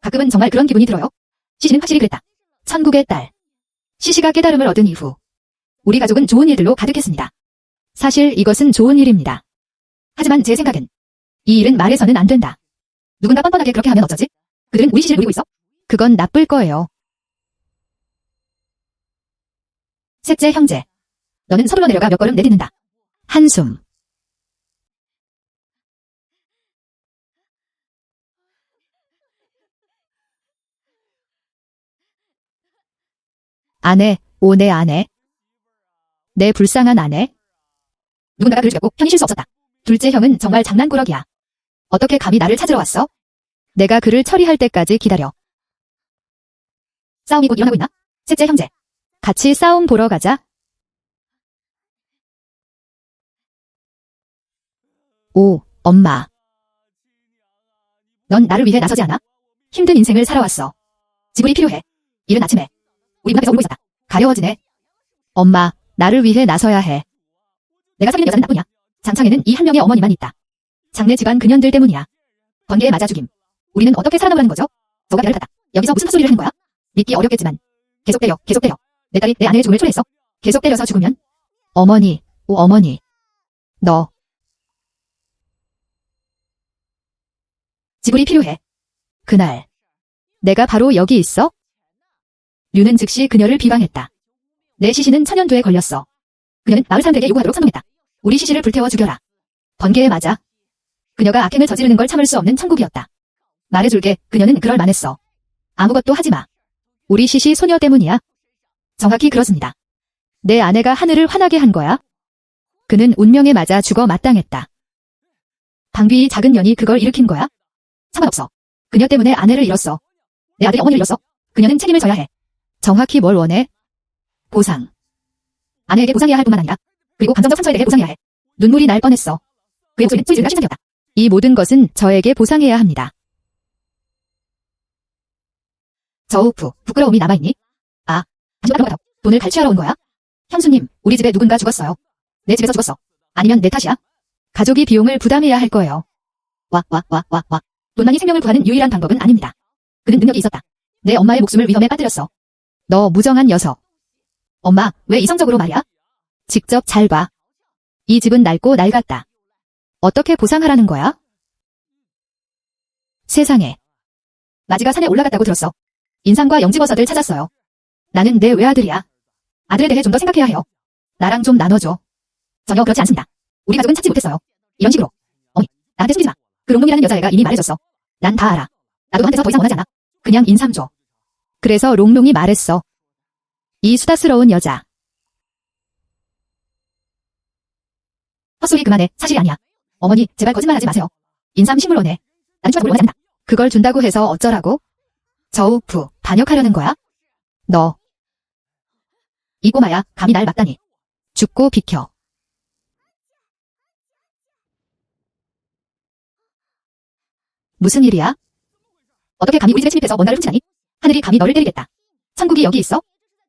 가끔은 정말 그런 기분이 들어요. 시시는 확실히 그랬다. 천국의 딸. 시시가 깨달음을 얻은 이후 우리 가족은 좋은 일들로 가득했습니다. 사실 이것은 좋은 일입니다. 하지만 제 생각엔 이 일은 말해서는 안 된다. 누군가 뻔뻔하게 그렇게 하면 어쩌지? 그들은 우리 시시를 노리고 있어? 그건 나쁠 거예요. 셋째 형제. 너는 서둘러 내려가 몇 걸음 내딛는다. 한숨. 아내, 오 내 아내. 내 불쌍한 아내. 누군가가 그를 죽였고 형이 실수 없었다. 둘째 형은 정말 장난꾸러기야. 어떻게 감히 나를 찾으러 왔어? 내가 그를 처리할 때까지 기다려. 싸움이 곧 일어나고 있나? 셋째 형제. 같이 싸움 보러 가자. 오, 엄마. 넌 나를 위해 나서지 않아? 힘든 인생을 살아왔어. 지불이 필요해. 이른 아침에. 우리 문 앞에서 울고 있었다. 가려워지네. 엄마, 나를 위해 나서야 해. 내가 사귀는 여자는 나뿐이야. 장창에는 이 한 명의 어머니만 있다. 장내 집안 그년들 때문이야. 번개에 맞아 죽임. 우리는 어떻게 살아남으라는 거죠? 저가 별을 탔다. 여기서 무슨 헛소리를 하는 거야? 믿기 어렵겠지만. 계속 때려, 계속 때려. 내 딸이 내 아내의 죽음을 초래했어. 계속 때려서 죽으면. 어머니, 오 어머니. 너. 지불이 필요해. 그날. 내가 바로 여기 있어? 류는 즉시 그녀를 비방했다. 내 시신은 천연두에 걸렸어. 그녀는 마을 사람들에게 요구하도록 선동했다. 우리 시신을 불태워 죽여라. 번개에 맞아. 그녀가 악행을 저지르는 걸 참을 수 없는 천국이었다. 말해줄게, 그녀는 그럴 만했어. 아무것도 하지 마. 우리 시시 소녀 때문이야. 정확히 그렇습니다. 내 아내가 하늘을 화나게 한 거야. 그는 운명에 맞아 죽어 마땅했다. 방귀이 작은 년이 그걸 일으킨 거야? 상관없어. 그녀 때문에 아내를 잃었어. 내 아들이 어머니를 잃었어. 그녀는 책임을 져야 해. 정확히 뭘 원해? 보상. 아내에게 보상해야 할 뿐만 아니라 그리고 감정적 상처에 대해 보상해야 해. 눈물이 날 뻔했어. 그의 목소리는 소리 지르기가 심상이었다. 이 모든 것은 저에게 보상해야 합니다. 저우프, 부끄러움이 남아있니? 아, 하지마 그런 거 같아. 돈을 갈취하러 온 거야? 형수님, 우리 집에 누군가 죽었어요. 내 집에서 죽었어. 아니면 내 탓이야? 가족이 비용을 부담해야 할 거예요. 와. 돈만이 생명을 구하는 유일한 방법은 아닙니다. 그는 능력이 있었다. 내 엄마의 목숨을 위험에 빠뜨렸어. 너 무정한 녀석. 엄마, 왜 이성적으로 말이야? 직접 잘 봐. 이 집은 낡고 낡았다. 어떻게 보상하라는 거야? 세상에. 마지가 산에 올라갔다고 들었어. 인삼과 영지버섯을 찾았어요. 나는 내 외아들이야. 아들에 대해 좀 더 생각해야 해요. 나랑 좀 나눠줘. 전혀 그렇지 않습니다. 우리 가족은 찾지 못했어요. 이런 식으로. 어머니, 나한테 숨기지 마. 그 롱롱이라는 여자애가 이미 말해줬어. 난 다 알아. 나도 너한테서 더 이상 원하지 않아. 그냥 인삼 줘. 그래서 롱롱이 말했어. 이 수다스러운 여자. 헛소리 그만해. 사실이 아니야. 어머니, 제발 거짓말하지 마세요. 인삼 식물원에. 난 추가 뭘 원하지 않는다. 그걸 준다고 해서 어쩌라고? 저우프, 반역하려는 거야? 너. 이 꼬마야, 감히 날 맞다니. 죽고 비켜. 무슨 일이야? 어떻게 감히 우리 집에 침입해서 뭔 나를 훔치다니? 하늘이 감히 너를 때리겠다. 천국이 여기 있어?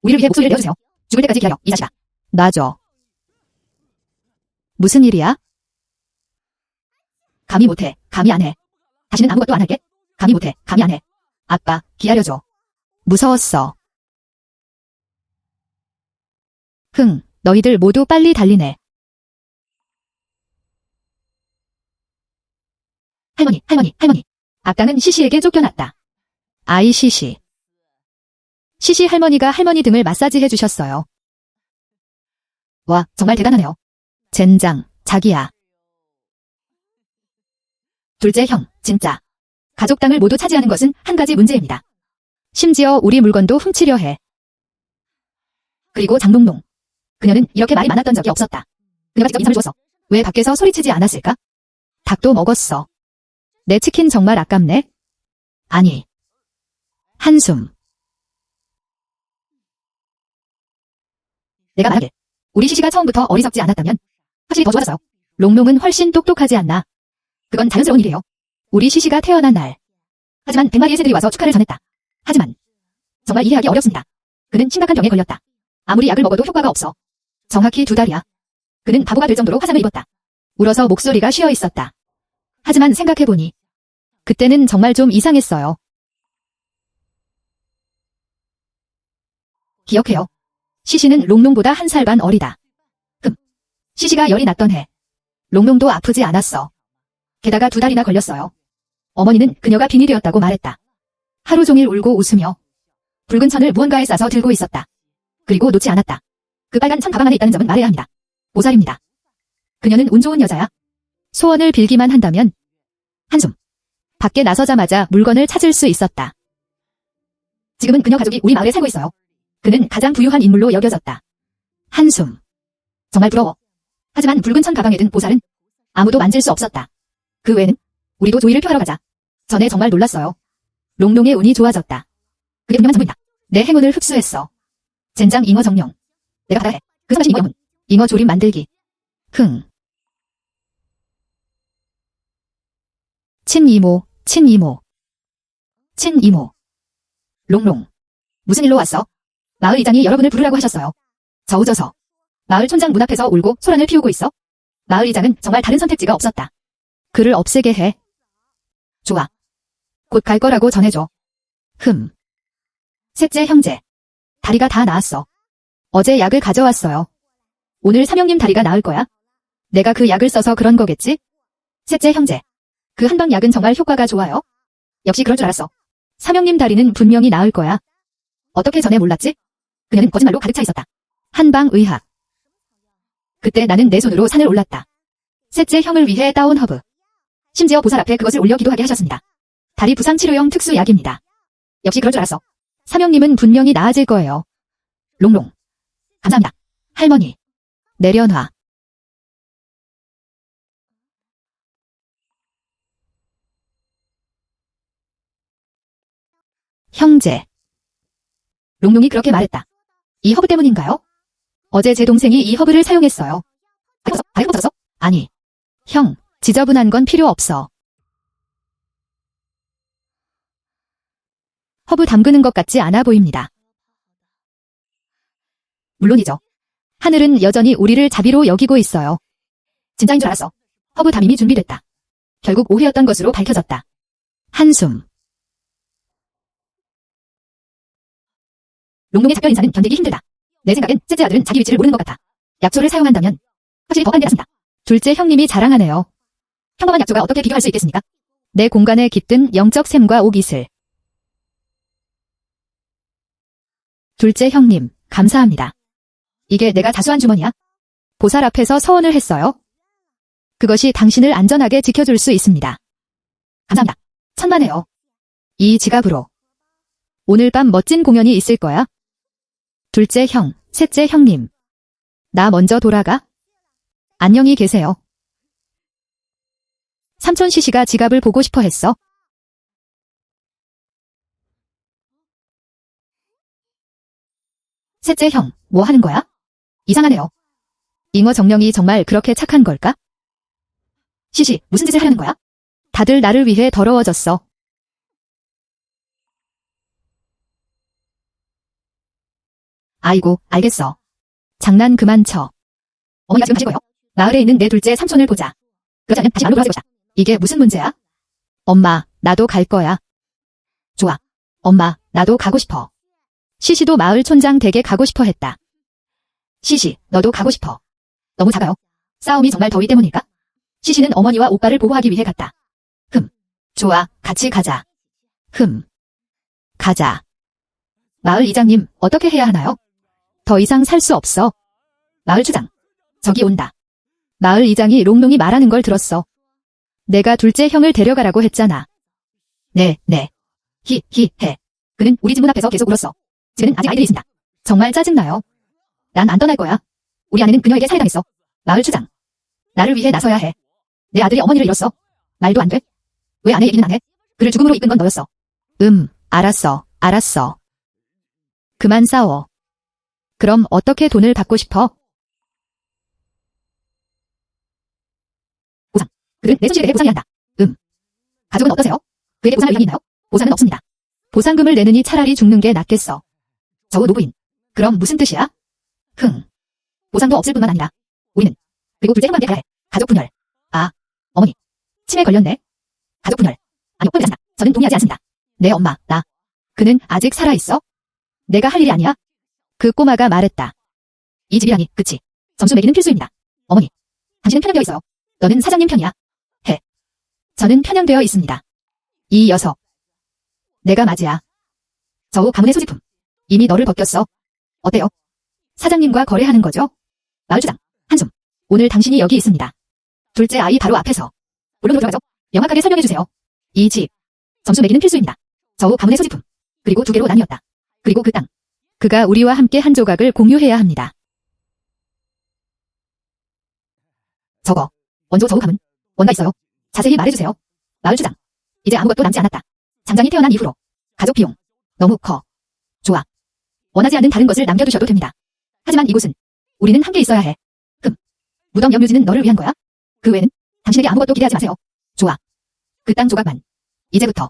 우리를 위해 목소리를 내어주세요. 죽을 때까지 기다려, 이 자식아. 놔줘. 무슨 일이야? 감히 못해, 감히 안 해. 다시는 아무것도 안 할게. 감히 못해, 감히 안 해. 아빠, 기다려줘. 무서웠어. 너희들 모두 빨리 달리네. 할머니. 악당은 시시에게 쫓겨났다. 아이 시시. 시시 할머니가 할머니 등을 마사지 해주셨어요. 와, 정말 대단하네요. 젠장, 자기야. 둘째 형, 진짜. 가족 땅을 모두 차지하는 것은 한 가지 문제입니다. 심지어 우리 물건도 훔치려 해. 그리고 장롱롱. 그녀는 이렇게 말이 많았던 적이 없었다. 그녀가 직접 인삼을 주었어. 왜 밖에서 소리치지 않았을까? 닭도 먹었어. 내 치킨 정말 아깝네. 아니. 한숨. 내가 말하길. 우리 시시가 처음부터 어리석지 않았다면 확실히 더 좋아졌어요. 롱롱은 훨씬 똑똑하지 않나. 그건 자연스러운 일이에요. 우리 시시가 태어난 날. 하지만 100마리의 새들이 와서 축하를 전했다. 하지만 정말 이해하기 어렵습니다. 그는 심각한 병에 걸렸다. 아무리 약을 먹어도 효과가 없어. 정확히 2달이야. 그는 바보가 될 정도로 화상을 입었다. 울어서 목소리가 쉬어 있었다. 하지만 생각해보니 그때는 정말 좀 이상했어요. 기억해요. 시시는 롱롱보다 1살 반 어리다. 시시가 열이 났던 해. 롱롱도 아프지 않았어. 게다가 2달이나 걸렸어요. 어머니는 그녀가 빈이 되었다고 말했다. 하루 종일 울고 웃으며 붉은 천을 무언가에 싸서 들고 있었다. 그리고 놓지 않았다. 그 빨간 천 가방 안에 있다는 점은 말해야 합니다. 보살입니다. 그녀는 운 좋은 여자야. 소원을 빌기만 한다면. 한숨. 밖에 나서자마자 물건을 찾을 수 있었다. 지금은 그녀 가족이 우리 마을에 살고 있어요. 그는 가장 부유한 인물로 여겨졌다. 한숨. 정말 부러워. 하지만 붉은 천 가방에 든 보살은 아무도 만질 수 없었다. 그 외에는 우리도 조이를 표하러 가자. 전에 정말 놀랐어요. 롱롱의 운이 좋아졌다. 그게 분명한 전부이다. 내 행운을 흡수했어. 젠장 잉어 정령. 내가 받아야 해. 그 성가신 잉어 영혼. 잉어 조림 만들기. 흥. 친이모, 친이모. 친이모. 롱롱. 무슨 일로 왔어? 마을 이장이 여러분을 부르라고 하셨어요. 저우져서. 마을 촌장 문 앞에서 울고 소란을 피우고 있어. 마을 이장은 정말 다른 선택지가 없었다. 그를 없애게 해. 좋아. 곧 갈 거라고 전해줘. 셋째 형제. 다리가 다 나았어. 어제 약을 가져왔어요. 오늘 삼형님 다리가 나을 거야. 내가 그 약을 써서 그런 거겠지? 셋째 형제. 그 한방 약은 정말 효과가 좋아요. 역시 그럴 줄 알았어. 삼형님 다리는 분명히 나을 거야. 어떻게 전에 몰랐지? 그녀는 거짓말로 가득 차 있었다. 한방의학. 그때 나는 내 손으로 산을 올랐다. 셋째 형을 위해 따온 허브. 심지어 보살 앞에 그것을 올려 기도하게 하셨습니다. 다리 부상 치료용 특수약입니다. 역시 그럴 줄 알았어. 삼형님은 분명히 나아질 거예요. 롱롱. 감사합니다. 할머니. 내려놔. 형제. 롱롱이 그렇게 말했다. 이 허브 때문인가요? 어제 제 동생이 이 허브를 사용했어요. 다리 뻗었어? 아니. 형, 지저분한 건 필요 없어. 허브 담그는 것 같지 않아 보입니다. 물론이죠. 하늘은 여전히 우리를 자비로 여기고 있어요. 진짜인 줄 알았어. 허브 담임이 준비됐다. 결국 오해였던 것으로 밝혀졌다. 한숨. 롱롱의 작별 인사는 견디기 힘들다. 내 생각엔 셋째 아들은 자기 위치를 모르는 것 같아. 약초를 사용한다면 확실히 더 딴 데 같습니다. 둘째 형님이 자랑하네요. 평범한 약초가 어떻게 비교할 수 있겠습니까? 내 공간에 깃든 영적 샘과 옥이슬. 둘째 형님, 감사합니다. 이게 내가 자수한 주머니야? 보살 앞에서 서원을 했어요. 그것이 당신을 안전하게 지켜줄 수 있습니다. 감사합니다. 천만에요. 이 지갑으로. 오늘 밤 멋진 공연이 있을 거야. 둘째 형, 셋째 형님. 나 먼저 돌아가. 안녕히 계세요. 삼촌 시시가 지갑을 보고 싶어 했어. 셋째 형, 뭐 하는 거야? 이상하네요. 잉어 정령이 정말 그렇게 착한 걸까? 시시, 무슨 짓을 하려는 거야? 다들 나를 위해 더러워졌어. 아이고, 알겠어. 장난 그만 쳐. 어머니가 지금 하실 거예요? 마을에 있는 내 둘째 삼촌을 보자. 그렇지 않으면 다시 말로 돌아갈 것이다. 이게 무슨 문제야? 엄마, 나도 갈 거야. 좋아. 엄마, 나도 가고 싶어. 시시도 마을 촌장 댁에 가고 싶어 했다. 시시, 너도 가고 싶어. 너무 작아요. 싸움이 정말 더위 때문일까? 시시는 어머니와 오빠를 보호하기 위해 갔다. 좋아, 같이 가자. 가자. 마을 이장님, 어떻게 해야 하나요? 더 이상 살 수 없어. 마을 주장. 저기 온다. 마을 이장이 롱롱이 말하는 걸 들었어. 내가 둘째 형을 데려가라고 했잖아. 네. 해. 그는 우리 집 문 앞에서 계속 울었어. 집에는 아직 아이들이 있습니다. 정말 짜증나요. 난 안 떠날 거야. 우리 아내는 그녀에게 살해당했어. 마을 주장. 나를 위해 나서야 해. 내 아들이 어머니를 잃었어. 말도 안 돼. 왜 아내 얘기는 안 해? 그를 죽음으로 이끈 건 너였어. 알았어. 그만 싸워. 그럼 어떻게 돈을 받고 싶어? 보상. 그는 내 손실에 대해 보상해야 한다. 가족은 어떠세요? 그에게 보상할 의향이 있나요? 보상은 없습니다. 보상금을 내느니 차라리 죽는 게 낫겠어. 저우 노부인. 그럼 무슨 뜻이야? 보상도 없을 뿐만 아니라 우리는 그리고 둘째 형한테 가야 해. 가족 분열. 아, 어머니. 치매 걸렸네. 가족 분열. 아니요, 혼자 산다. 저는 동의하지 않습니다. 내 엄마, 나. 그는 아직 살아있어? 내가 할 일이 아니야? 그 꼬마가 말했다. 이 집이라니, 그치. 점수 매기는 필수입니다. 어머니. 당신은 편향되어 있어요. 너는 사장님 편이야. 해. 저는 편향되어 있습니다. 이 녀석. 내가 맞이야. 저우 가문의 소지품. 이미 너를 벗겼어. 어때요? 사장님과 거래하는 거죠? 마을주장. 한숨. 오늘 당신이 여기 있습니다. 둘째 아이 바로 앞에서. 본론으로 들어가죠. 명확하게 설명해주세요. 이 집. 점수 매기는 필수입니다. 저우 가문의 소지품. 그리고 2개로 나뉘었다. 그리고 그 땅. 그가 우리와 함께 한 조각을 공유해야 합니다. 저거. 원조 저우 가문. 뭔가 있어요. 자세히 말해주세요. 마을주장. 이제 아무것도 남지 않았다. 장장이 태어난 이후로. 가족 비용. 너무 커. 좋아. 원하지 않는 다른 것을 남겨두셔도 됩니다. 하지만 이곳은 우리는 함께 있어야 해. 무덤 염유지는 너를 위한 거야? 그 외에는 당신에게 아무것도 기대하지 마세요. 좋아. 그 땅 조각만. 이제부터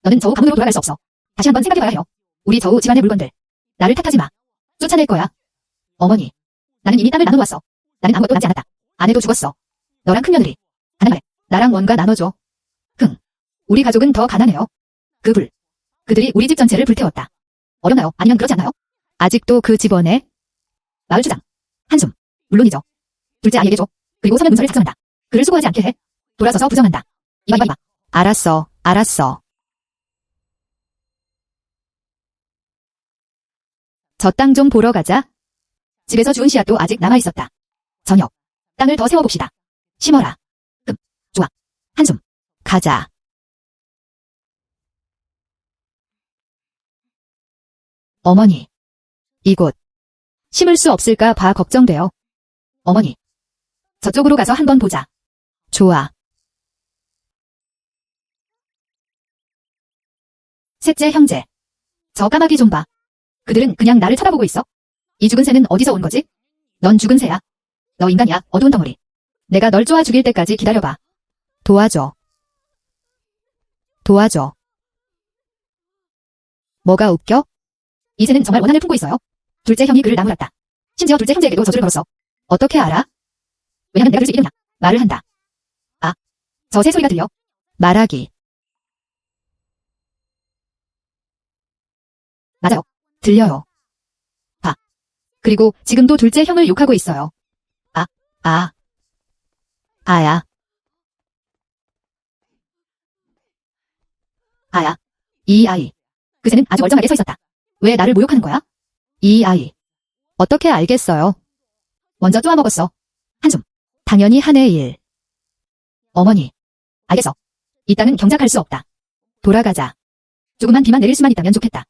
너는 저우 가문으로 돌아갈 수 없어. 다시 한번 생각해봐야 해요. 우리 저우 집안의 물건들. 나를 탓하지 마. 쫓아낼 거야. 어머니. 나는 이미 땅을 나눠놓았어. 나는 아무것도 남지 않았다. 아내도 죽었어. 너랑 큰며느리. 가난해. 나랑 뭔가 나눠줘. 우리 가족은 더 가난해요. 그들이 우리 집 전체를 불태웠다. 어렵나요? 아니면 그렇지 않나요? 아직도 그 집원에 마을 주장. 한숨. 물론이죠. 둘째 아이에게 줘. 그리고 서면 문서를 작성한다. 글을 수고하지 않게 해. 돌아서서 부정한다. 이봐. 알았어. 저 땅 좀 보러 가자. 집에서 주운 씨앗도 아직 남아있었다. 저녁. 땅을 더 세워봅시다. 심어라. 좋아. 한숨. 가자. 어머니. 이곳. 심을 수 없을까 봐 걱정돼요. 어머니. 저쪽으로 가서 한번 보자. 좋아. 셋째 형제. 저 까마귀 좀 봐. 그들은 그냥 나를 쳐다보고 있어. 이 죽은 새는 어디서 온 거지? 넌 죽은 새야. 너 인간이야, 어두운 덩어리. 내가 널 쪼아 죽일 때까지 기다려봐. 도와줘. 뭐가 웃겨? 이 새는 정말 원한을 품고 있어요. 둘째 형이 그를 나무랐다. 심지어 둘째 형제에게도 저주를 걸었어. 어떻게 알아? 왜냐면 내가 그를 이름이야. 말을 한다. 아, 저 새 소리가 들려. 말하기. 맞아요. 들려요. 봐. 그리고 지금도 둘째 형을 욕하고 있어요. 아야. 이 아이. 그 새는 아주 멀쩡하게 서 있었다. 왜 나를 모욕하는 거야? 이 아이. 어떻게 알겠어요? 먼저 쪼아 먹었어. 한숨. 당연히 한 해 일. 어머니. 알겠어. 이 땅은 경작할 수 없다. 돌아가자. 조금만 비만 내릴 수만 있다면 좋겠다.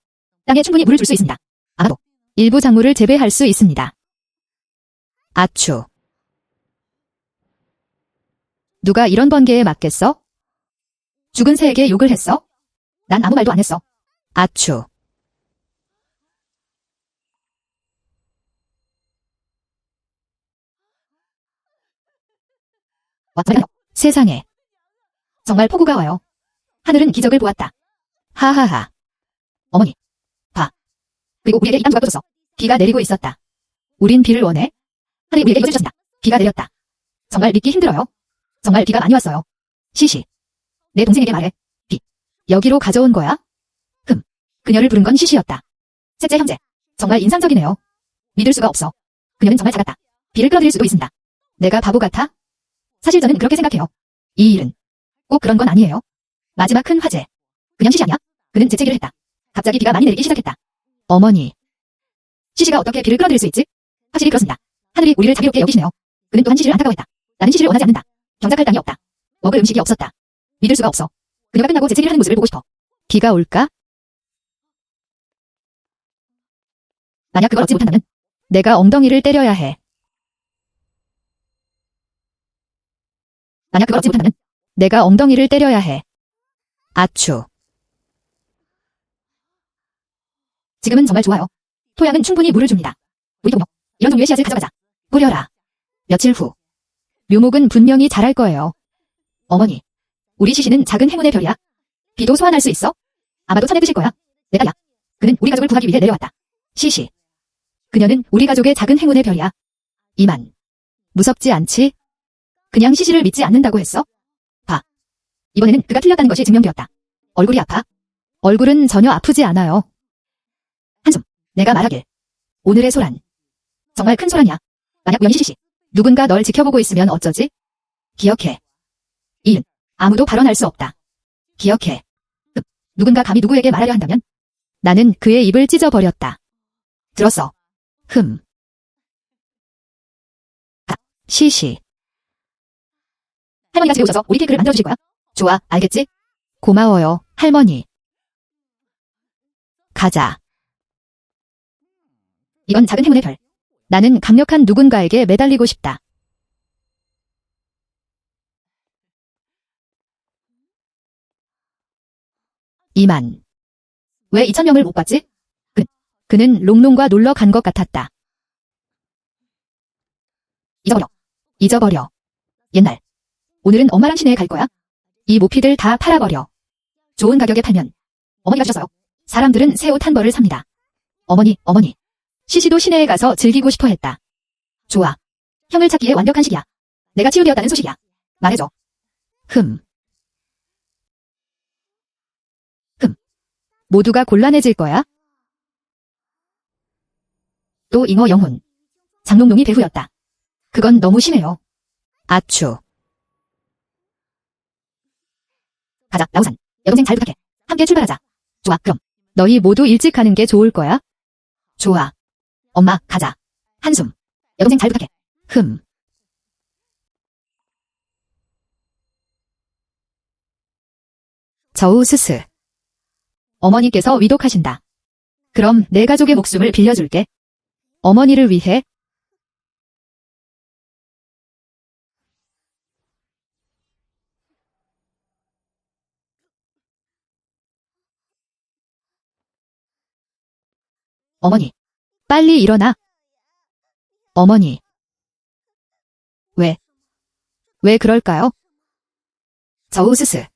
땅에 충분히 물을 줄 수 있습니다. 아마도 일부 작물을 재배할 수 있습니다. 아추. 누가 이런 번개에 맞겠어? 죽은 새에게 욕을 했어? 난 아무 말도 안 했어. 아추. 세상에. 정말 폭우가 와요. 하늘은 기적을 보았다. 하하하. 어머니. 봐. 그리고 우리에게 이 땅 조각도 줬어. 비가 내리고 있었다. 우린 비를 원해? 하늘이 우리에게 이것을 주셨습니다. 비가 내렸다. 정말 믿기 힘들어요. 정말 비가 많이 왔어요. 시시. 내 동생에게 말해. 비. 여기로 가져온 거야? 그녀를 부른 건 시시였다. 셋째 형제. 정말 인상적이네요. 믿을 수가 없어. 그녀는 정말 작았다. 비를 끌어들일 수도 있습니다. 내가 바보 같아? 사실 저는 그렇게 생각해요. 이 일은 꼭 그런 건 아니에요. 마지막 큰 화재. 그냥 시시 아니야? 그는 재채기를 했다. 갑자기 비가 많이 내리기 시작했다. 어머니. 시시가 어떻게 비를 끌어들일 수 있지? 확실히 그렇습니다. 하늘이 우리를 자비롭게 여기시네요. 그는 또한 시시를 안타까워했다. 나는 시시를 원하지 않는다. 경작할 땅이 없다. 먹을 음식이 없었다. 믿을 수가 없어. 그녀가 끝나고 재채기를 하는 모습을 보고 싶어. 비가 올까? 만약 그걸 얻지 못한다면 내가 엉덩이를 때려야 해. 만약 그걸 얻지 못한다면 내가 엉덩이를 때려야 해. 아추. 지금은 정말 좋아요. 토양은 충분히 물을 줍니다. 우리도 이런 종류의 씨앗을 가져가자. 뿌려라. 며칠 후. 묘목은 분명히 자랄 거예요. 어머니. 우리 시시는 작은 행운의 별이야. 비도 소환할 수 있어? 아마도 천의 뜻일 거야. 내 딸이야. 그는 우리 가족을 구하기 위해 내려왔다. 시시. 그녀는 우리 가족의 작은 행운의 별이야. 이만. 무섭지 않지? 그냥 시시를 믿지 않는다고 했어? 봐. 이번에는 그가 틀렸다는 것이 증명되었다. 얼굴이 아파? 얼굴은 전혀 아프지 않아요. 한숨. 내가 말하길. 오늘의 소란. 정말 큰 소란이야. 만약 우연히 시시. 누군가 널 지켜보고 있으면 어쩌지? 기억해. 이 일은 아무도 발언할 수 없다. 기억해. 누군가 감히 누구에게 말하려 한다면 나는 그의 입을 찢어버렸다. 들었어. 시시. 할머니가 집에 오셔서 우리 케이크를 만들어주실 거야? 좋아, 알겠지? 고마워요, 할머니. 가자. 이건 작은 행운의 별. 나는 강력한 누군가에게 매달리고 싶다. 이만. 왜 2,000명을 못 봤지? 그는 롱롱과 놀러 간 것 같았다. 잊어버려. 옛날. 오늘은 엄마랑 시내에 갈 거야. 이 모피들 다 팔아버려. 좋은 가격에 팔면 어머니가 주셨어요. 사람들은 새 옷 한 벌을 삽니다. 어머니. 시시도 시내에 가서 즐기고 싶어 했다. 좋아. 형을 찾기에 완벽한 시기야. 내가 치유되었다는 소식이야. 말해줘. 모두가 곤란해질 거야? 또 잉어 영혼. 장롱롱이 배후였다. 그건 너무 심해요. 아추. 가자, 라오산. 여동생 잘 부탁해. 함께 출발하자. 좋아, 그럼. 너희 모두 일찍 가는 게 좋을 거야? 좋아. 엄마, 가자. 한숨. 여동생 잘 부탁해. 저우스스. 어머니께서 위독하신다. 그럼 내 가족의 목숨을 빌려줄게. 어머니를 위해. 어머니, 빨리 일어나. 어머니. 왜 그럴까요? 저우스스.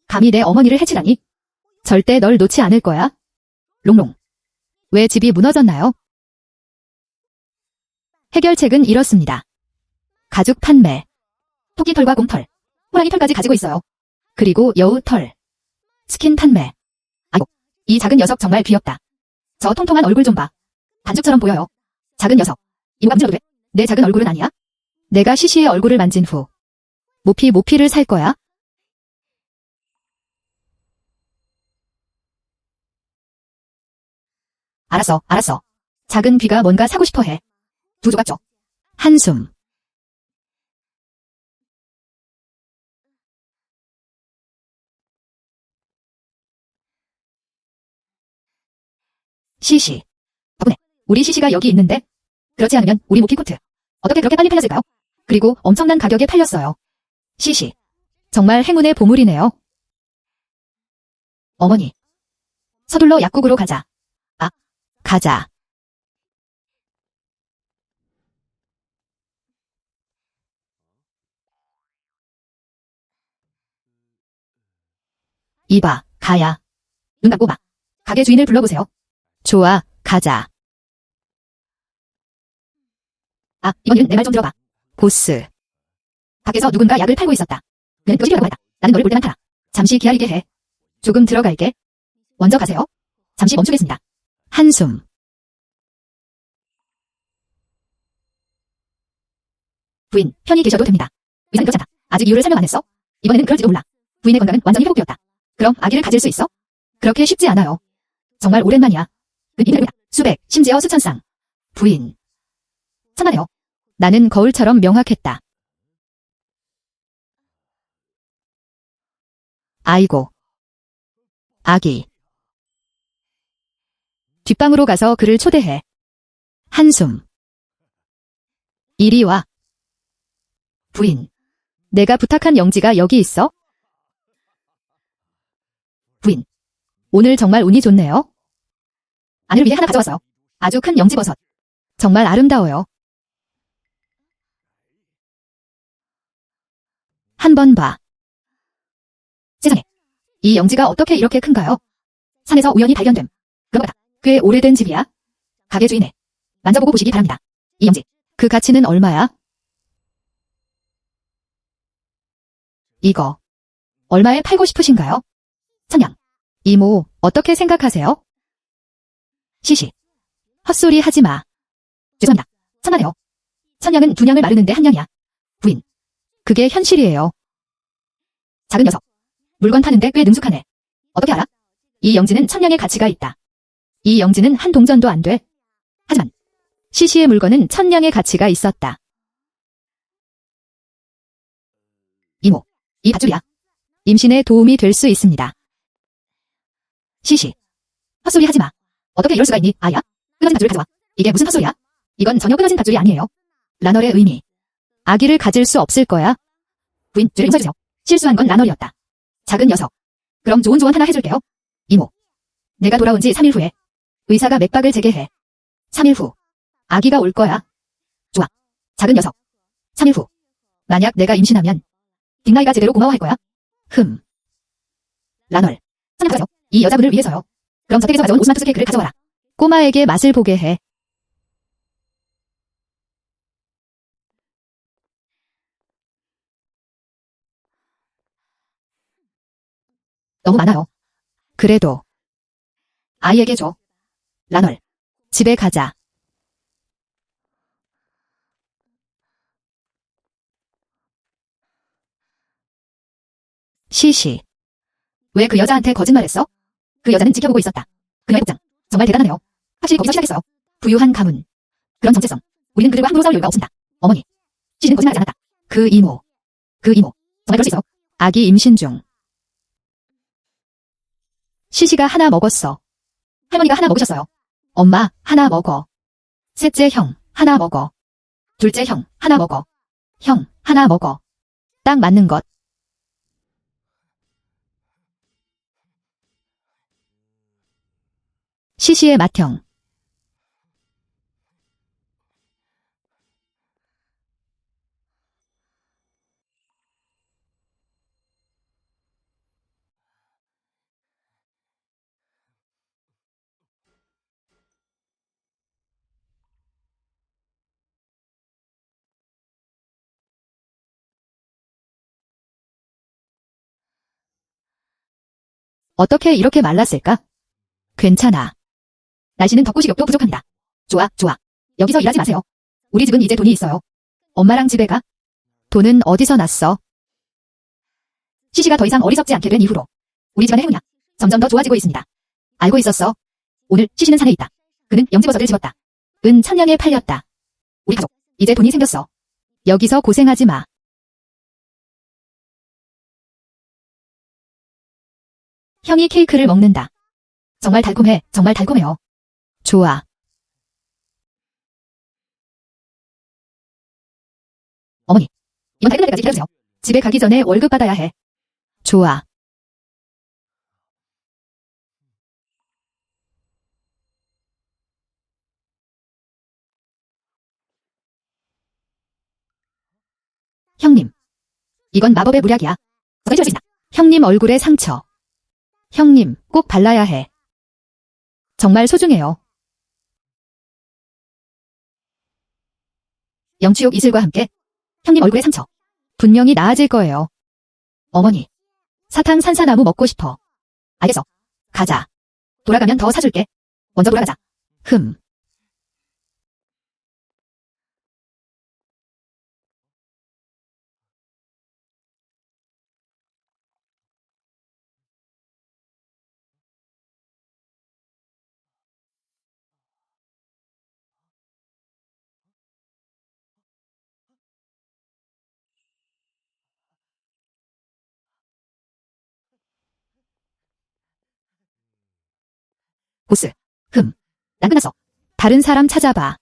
감히 내 어머니를 해치다니? 절대 널 놓지 않을 거야. 롱롱. 왜 집이 무너졌나요? 해결책은 이렇습니다. 가죽 판매. 토끼 털과 곰털, 호랑이 털까지 가지고 있어요. 그리고 여우 털. 스킨 판매. 아이고, 이 작은 녀석 정말 귀엽다. 저 통통한 얼굴 좀 봐. 반죽처럼 보여요. 작은 녀석. 이모가 문질러도 돼? 내 작은 얼굴은 아니야? 내가 시시의 얼굴을 만진 후 모피를 살 거야? 알았어. 작은 귀가 뭔가 사고 싶어 해. 2조각 줘. 한숨. 시시. 덕분에 우리 시시가 여기 있는데? 그렇지 않으면 우리 모피 코트 어떻게 그렇게 빨리 팔렸을까요? 그리고 엄청난 가격에 팔렸어요. 시시. 정말 행운의 보물이네요. 어머니. 서둘러 약국으로 가자. 가자. 이봐, 가야. 눈 감고 봐. 가게 주인을 불러보세요. 좋아, 가자. 이번 일은 내 말 좀 들어봐. 보스. 밖에서 누군가 약을 팔고 있었다. 그는 그것이 필요하다고 했다. 나는 너를 볼 때만 팔아. 잠시 기다리게 해. 조금 들어갈게. 먼저 가세요. 잠시 멈추겠습니다. 한숨. 부인, 편히 계셔도 됩니다. 의사는 그렇지 않다. 아직 이유를 설명 안 했어? 이번에는 그럴지도 몰라. 부인의 건강은 완전히 회복되었다. 그럼 아기를 가질 수 있어? 그렇게 쉽지 않아요. 정말 오랜만이야. 이들보다 수백, 심지어 수천 쌍. 부인. 참나네요. 나는 거울처럼 명확했다. 아이고. 아기. 뒷방으로 가서 그를 초대해. 한숨. 이리 와. 부인. 내가 부탁한 영지가 여기 있어? 부인. 오늘 정말 운이 좋네요. 아내를 위해 하나 가져왔어요. 아주 큰 영지버섯. 정말 아름다워요. 한번 봐. 세상에. 이 영지가 어떻게 이렇게 큰가요? 산에서 우연히 발견됨. 그런 거다. 꽤 오래된 집이야. 가게 주인네. 만져보고 보시기 바랍니다. 이 영지. 그 가치는 얼마야? 이거. 얼마에 팔고 싶으신가요? 1000냥. 이모, 어떻게 생각하세요? 시시. 헛소리 하지 마. 죄송합니다. 천만에요. 1000냥은 2냥을 마르는데 1냥이야. 부인. 그게 현실이에요. 작은 녀석. 물건 파는데 꽤 능숙하네. 어떻게 알아? 이 영지는 1000냥의 가치가 있다. 이 영지는 한 동전도 안 돼. 하지만 시시의 물건은 1000냥의 가치가 있었다. 이모, 이 밧줄이야. 임신에 도움이 될 수 있습니다. 시시. 헛소리 하지 마. 어떻게 이럴 수가 있니, 아야? 끊어진 밧줄을 가져와. 이게 무슨 헛소리야? 이건 전혀 끊어진 밧줄이 아니에요. 라널의 의미. 아기를 가질 수 없을 거야. 부인, 죄를 용서해주세요. 실수한 건 라널이었다. 작은 녀석. 그럼 좋은 조언 하나 해줄게요. 이모. 내가 돌아온 지 3일 후에 의사가 맥박을 재개해. 3일 후. 아기가 올 거야. 좋아. 작은 녀석. 3일 후. 만약 내가 임신하면 딩나이가 제대로 고마워할 거야. 라널. 3년 가져. 이 여자분을 위해서요. 그럼 저택에서 가져온 오스마투스 케이크를 가져와라. 꼬마에게 맛을 보게 해. 너무 많아요. 그래도 아이에게 줘. 라널. 집에 가자. 시시. 왜 그 여자한테 거짓말했어? 그 여자는 지켜보고 있었다. 그녀의 복장. 정말 대단하네요. 확실히 거기서 시작했어요. 부유한 가문. 그런 정체성. 우리는 그들과 함부로 싸울 여유가 없습니다. 어머니. 시시는 거짓말하지 않았다. 그 이모. 정말 그럴 수 있어. 아기 임신 중. 시시가 하나 먹었어. 할머니가 하나 먹으셨어요. 엄마, 하나 먹어. 셋째 형, 하나 먹어. 둘째 형, 하나 먹어. 형, 하나 먹어. 딱 맞는 것. 시시의 맏형. 어떻게 이렇게 말랐을까? 괜찮아. 날씨는 덥고 식욕도 부족합니다. 좋아. 여기서 일하지 마세요. 우리 집은 이제 돈이 있어요. 엄마랑 집에 가. 돈은 어디서 났어? 시시가 더 이상 어리석지 않게 된 이후로 우리 집안의 행운이 점점 더 좋아지고 있습니다. 알고 있었어. 오늘 시시는 산에 있다. 그는 영지버섯을 집었다. 은 천냥에 팔렸다. 우리 가족, 이제 돈이 생겼어. 여기서 고생하지 마. 형이 케이크를 먹는다. 정말 달콤해, 정말 달콤해요. 좋아. 어머니, 이번 달 끝날 때까지 기다려주세요. 집에 가기 전에 월급 받아야 해. 좋아. 형님. 이건 마법의 물약이야. 저도 해줄 수 있다. 형님 얼굴에 상처. 형님, 꼭 발라야 해. 정말 소중해요. 영추욕 이슬과 함께 형님 얼굴에 상처. 분명히 나아질 거예요. 어머니, 사탕 산사나무 먹고 싶어. 알겠어. 가자. 돌아가면 더 사줄게. 먼저 돌아가자. 보스. 난 끝났어. 다른 사람 찾아봐.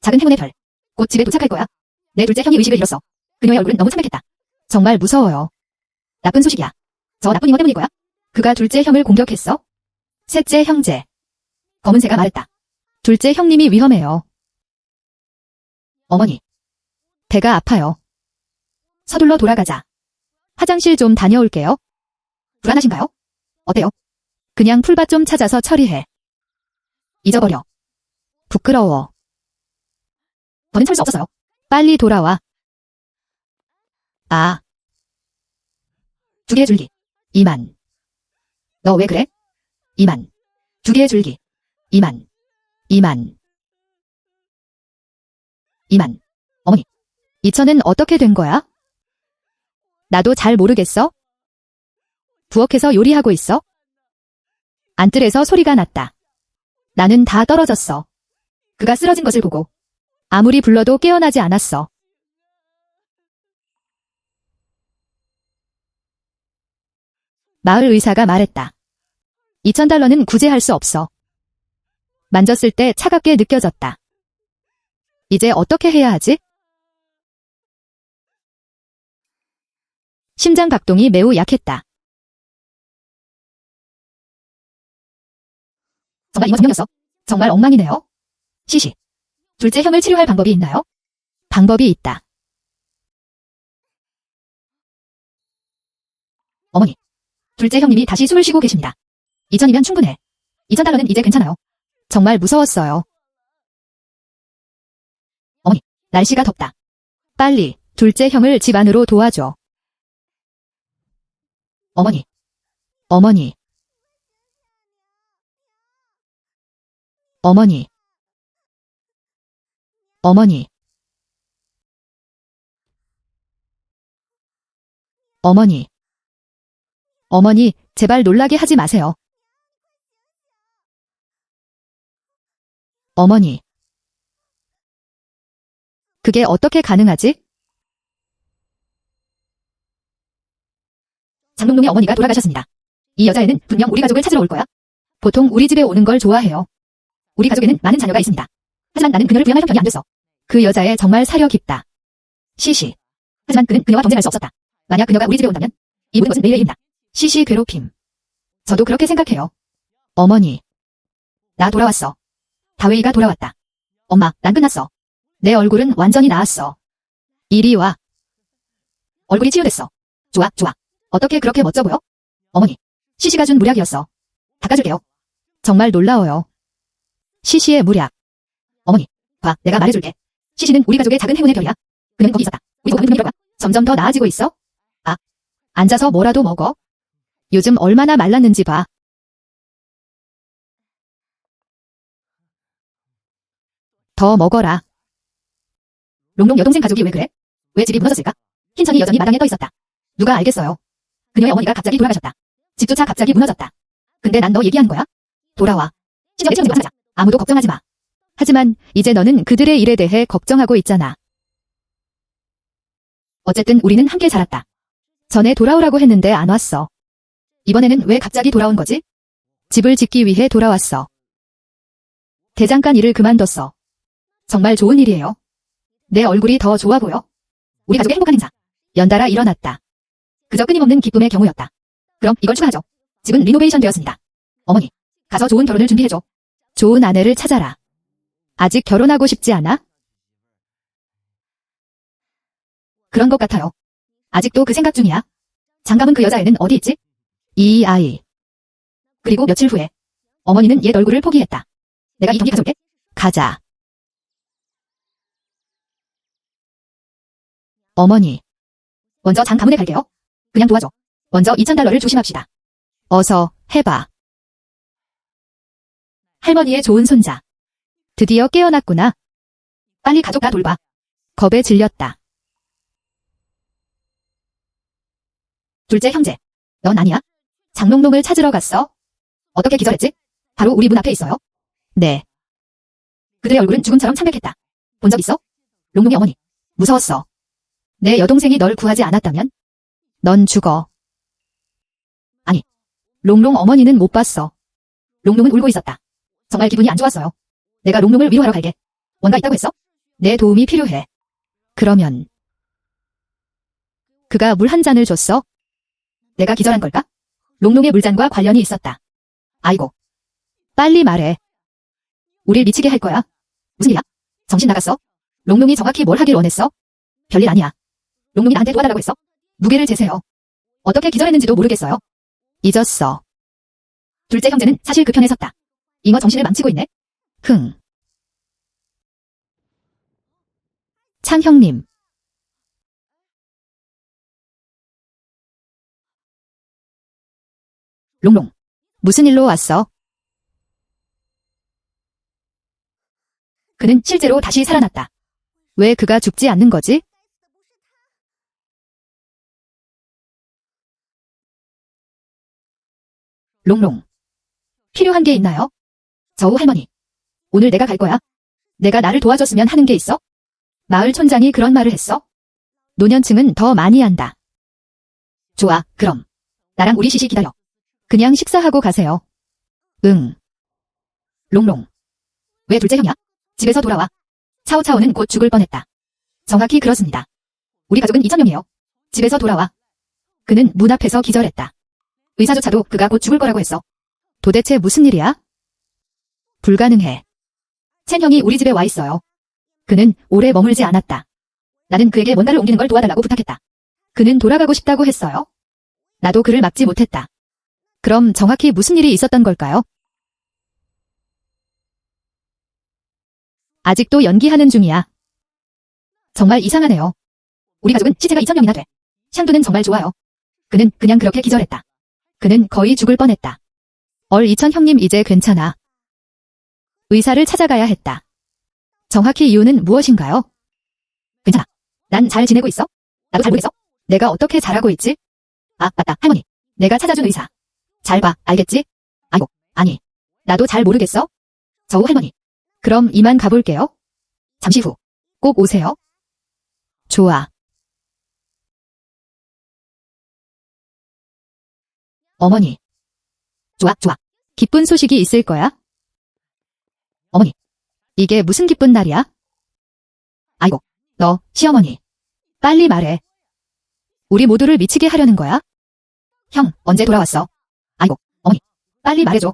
작은 행운의 별. 곧 집에 도착할 거야. 내 둘째 형이 의식을 잃었어. 그녀의 얼굴은 너무 참혹했다. 정말 무서워요. 나쁜 소식이야. 저 나쁜 이모 때문일 거야. 그가 둘째 형을 공격했어? 셋째 형제. 검은새가 말했다. 둘째 형님이 위험해요. 어머니. 배가 아파요. 서둘러 돌아가자. 화장실 좀 다녀올게요. 불안하신가요? 어때요? 그냥 풀밭 좀 찾아서 처리해. 잊어버려. 부끄러워. 더는 찰 수 없었어요. 빨리 돌아와. 아. 2개의 줄기. 2만. 너 왜 그래? 2만. 2개의 줄기. 2만. 2만. 2만. 어머니. 2천은 어떻게 된 거야? 나도 잘 모르겠어. 부엌에서 요리하고 있어. 안뜰에서 소리가 났다. 나는 다 떨어졌어. 그가 쓰러진 것을 보고 아무리 불러도 깨어나지 않았어. 마을 의사가 말했다. 2,000달러는 구제할 수 없어. 만졌을 때 차갑게 느껴졌다. 이제 어떻게 해야 하지? 심장 박동이 매우 약했다. 정말 이모 정령이었어. 정말 엉망이네요. 시시. 둘째 형을 치료할 방법이 있나요? 방법이 있다. 어머니. 둘째 형님이 다시 숨을 쉬고 계십니다. 2000이면 충분해. 2000달러는 이제 괜찮아요. 정말 무서웠어요. 어머니, 날씨가 덥다. 빨리 둘째 형을 집 안으로 도와줘. 어머니. 어머니. 어머니. 어머니. 어머니. 어머니, 제발 놀라게 하지 마세요. 어머니. 그게 어떻게 가능하지? 장롱롱의 어머니가 돌아가셨습니다. 이 여자애는 분명 우리 가족을 찾으러 올 거야. 보통 우리 집에 오는 걸 좋아해요. 우리 가족에는 많은 자녀가 있습니다. 하지만 나는 그녀를 부양할 형편이 안 됐어. 그 여자애 정말 사려 깊다. 시시. 하지만 그는 그녀와 경쟁할 수 없었다. 만약 그녀가 우리 집에 온다면 이 모든 것은 내일의 일이다. 시시 괴롭힘. 저도 그렇게 생각해요. 어머니. 나 돌아왔어. 다웨이가 돌아왔다. 엄마, 난 끝났어. 내 얼굴은 완전히 나았어. 이리 와. 얼굴이 치유됐어. 좋아, 좋아. 어떻게 그렇게 멋져 보여? 어머니. 시시가 준 무략이었어. 닦아줄게요. 정말 놀라워요. 시시의 무략. 어머니. 봐, 내가 말해줄게. 시시는 우리 가족의 작은 행운의 별이야. 그는 거기 있었다. 우리 가족은 분명히 이럴 거야. 점점 더 나아지고 있어. 아. 앉아서 뭐라도 먹어. 요즘 얼마나 말랐는지 봐. 더 먹어라. 롱롱 여동생 가족이 왜 그래? 왜 집이 무너졌을까? 흰천이 여전히 마당에 떠 있었다. 누가 알겠어요. 그녀의 어머니가 갑자기 돌아가셨다. 집조차 갑자기 무너졌다. 근데 난 너 얘기한 거야? 돌아와. 시집에 채우지 마. 아무도 걱정하지 마. 하지만 이제 너는 그들의 일에 대해 걱정하고 있잖아. 어쨌든 우리는 함께 자랐다. 전에 돌아오라고 했는데 안 왔어. 이번에는 왜 갑자기 돌아온 거지? 집을 짓기 위해 돌아왔어. 대장간 일을 그만뒀어. 정말 좋은 일이에요. 내 얼굴이 더 좋아 보여. 우리 가족의 행복한 행사. 연달아 일어났다. 그저 끊임없는 기쁨의 경우였다. 그럼 이걸 추가하죠. 집은 리노베이션 되었습니다. 어머니, 가서 좋은 결혼을 준비해줘. 좋은 아내를 찾아라. 아직 결혼하고 싶지 않아? 그런 것 같아요. 아직도 그 생각 중이야. 장갑은 그 여자애는 어디 있지? 이 아이. 그리고 며칠 후에 어머니는 옛 얼굴을 포기했다. 내가 이 경기 가져올게. 가자. 어머니. 먼저 장 가문에 갈게요. 그냥 도와줘. 먼저 2000달러를 조심합시다. 어서 해봐. 할머니의 좋은 손자. 드디어 깨어났구나. 빨리 가족 다 돌봐. 겁에 질렸다. 둘째 형제. 넌 아니야? 장롱롱을 찾으러 갔어? 어떻게 기절했지? 바로 우리 문 앞에 있어요. 네. 그들의 얼굴은 죽음처럼 창백했다. 본 적 있어? 롱롱의 어머니. 무서웠어. 내 여동생이 널 구하지 않았다면? 넌 죽어. 아니. 롱롱 어머니는 못 봤어. 롱롱은 울고 있었다. 정말 기분이 안 좋았어요. 내가 롱롱을 위로하러 갈게. 뭔가 있다고 했어? 내 도움이 필요해. 그러면 그가 물 한 잔을 줬어? 내가 기절한 걸까? 롱롱의 물잔과 관련이 있었다. 아이고. 빨리 말해. 우릴 미치게 할 거야. 무슨 일이야? 정신 나갔어? 롱롱이 정확히 뭘 하길 원했어? 별일 아니야. 롱롱이 나한테 도와달라고 했어? 무게를 재세요. 어떻게 기절했는지도 모르겠어요. 잊었어. 둘째 형제는 사실 그 편에 섰다. 잉어 정신을 망치고 있네. 흥. 창 형님. 롱롱. 무슨 일로 왔어? 그는 실제로 다시 살아났다. 왜 그가 죽지 않는 거지? 롱롱. 필요한 게 있나요? 저우 할머니. 오늘 내가 갈 거야. 내가 나를 도와줬으면 하는 게 있어? 마을 촌장이 그런 말을 했어? 노년층은 더 많이 한다. 좋아, 그럼. 나랑 우리 시시 기다려. 그냥 식사하고 가세요. 응. 롱롱. 왜 둘째 형이야? 집에서 돌아와. 차오차오는 곧 죽을 뻔했다. 정확히 그렇습니다. 우리 가족은 2000명이에요. 집에서 돌아와. 그는 문 앞에서 기절했다. 의사조차도 그가 곧 죽을 거라고 했어. 도대체 무슨 일이야? 불가능해. 첸 형이 우리 집에 와 있어요. 그는 오래 머물지 않았다. 나는 그에게 뭔가를 옮기는 걸 도와달라고 부탁했다. 그는 돌아가고 싶다고 했어요. 나도 그를 막지 못했다. 그럼 정확히 무슨 일이 있었던 걸까요? 아직도 연기하는 중이야. 정말 이상하네요. 우리 가족은 시체가 2,000명이나 돼. 샹두는 정말 좋아요. 그는 그냥 그렇게 기절했다. 그는 거의 죽을 뻔했다. 이천 형님 이제 괜찮아. 의사를 찾아가야 했다. 정확히 이유는 무엇인가요? 괜찮아. 난 잘 지내고 있어? 나도 잘 모르겠어? 내가 어떻게 잘하고 있지? 아, 맞다. 할머니. 내가 찾아준 의사. 잘 봐. 알겠지? 아이고, 아니. 나도 잘 모르겠어? 저우 할머니. 그럼 이만 가볼게요. 잠시 후. 꼭 오세요. 좋아. 어머니. 좋아, 좋아. 기쁜 소식이 있을 거야? 어머니. 이게 무슨 기쁜 날이야? 아이고, 너, 시어머니. 빨리 말해. 우리 모두를 미치게 하려는 거야? 형, 언제 돌아왔어? 아이고, 어머니. 빨리 말해줘.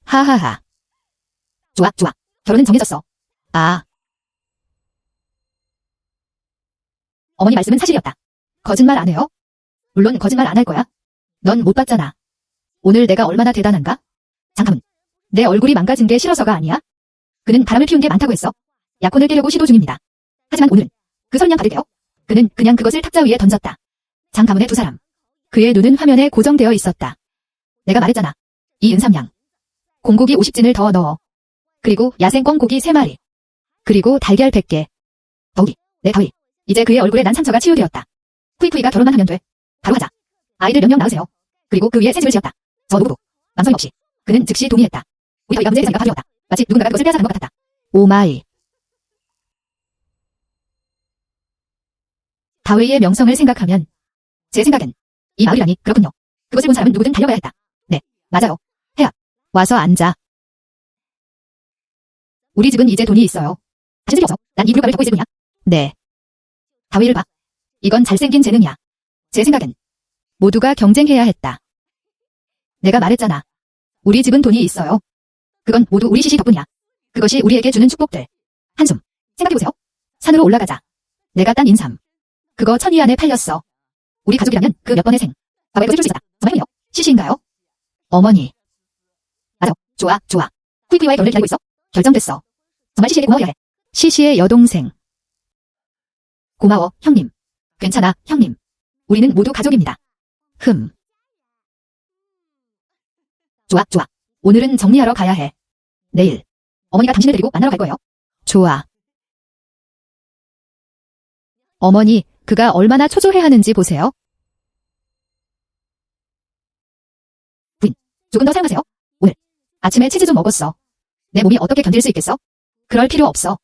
하하하. 좋아, 좋아. 결혼은 정해졌어. 아. 어머니 말씀은 사실이었다. 거짓말 안 해요? 물론 거짓말 안 할 거야. 넌 못 봤잖아. 오늘 내가 얼마나 대단한가? 잠깐만. 내 얼굴이 망가진 게 싫어서가 아니야? 그는 바람을 피운 게 많다고 했어. 약혼을 깨려고 시도 중입니다. 하지만 오늘은 그 설명 받을게요. 그는 그냥 그것을 탁자 위에 던졌다. 장 가문의 두 사람. 그의 눈은 화면에 고정되어 있었다. 내가 말했잖아. 이 은삼양. 공고기 50진을 더 넣어. 그리고 야생 꿩고기 3마리. 그리고 달걀 100개. 더위. 내 더위. 이제 그의 얼굴에 난 상처가 치유되었다. 쿠이쿠이가 결혼만 하면 돼. 바로 하자. 아이들 몇 명 낳으세요. 그리고 그 위에 새 집을 지었다. 저 노부부. 망설임 없이. 그는 즉시 동의했다. 우리 더위가 문제 해결사니까 바로 이었다. 마치 누군가가 그것을 빼앗아간 것 같았다. 오마이. 다웨이의 명성을 생각하면 제 생각엔 이 마을이라니 그렇군요. 그것을 본 사람은 누구든 달려가야 했다. 네, 맞아요. 해야. 와서 앉아. 우리 집은 이제 돈이 있어요. 하실 일 없어. 난 이 불가를 겪고 있을 뿐이야. 네. 다웨이를 봐. 이건 잘생긴 재능이야. 제 생각엔 모두가 경쟁해야 했다. 내가 말했잖아. 우리 집은 돈이 있어요. 그건 모두 우리 시시 덕분이야. 그것이 우리에게 주는 축복들. 한숨. 생각해보세요. 산으로 올라가자. 내가 딴 인삼. 그거 1000위 안에 팔렸어. 우리 가족이라면 그 몇 번의 생. 과거에 그것을 줄 수 있었다. 정말요? 시시인가요? 어머니. 맞아. 좋아, 좋아. 쿠이쿠이와의 결혼을 기다리고 있어. 결정됐어. 정말 시시에게 고마워야 해. 시시의 여동생. 고마워, 형님. 괜찮아, 형님. 우리는 모두 가족입니다. 좋아, 좋아. 오늘은 정리하러 가야 해. 내일. 어머니가 당신을 데리고 만나러 갈 거예요. 좋아. 어머니, 그가 얼마나 초조해하는지 보세요. 부인, 조금 더 사용하세요. 오늘 아침에 치즈 좀 먹었어. 내 몸이 어떻게 견딜 수 있겠어? 그럴 필요 없어.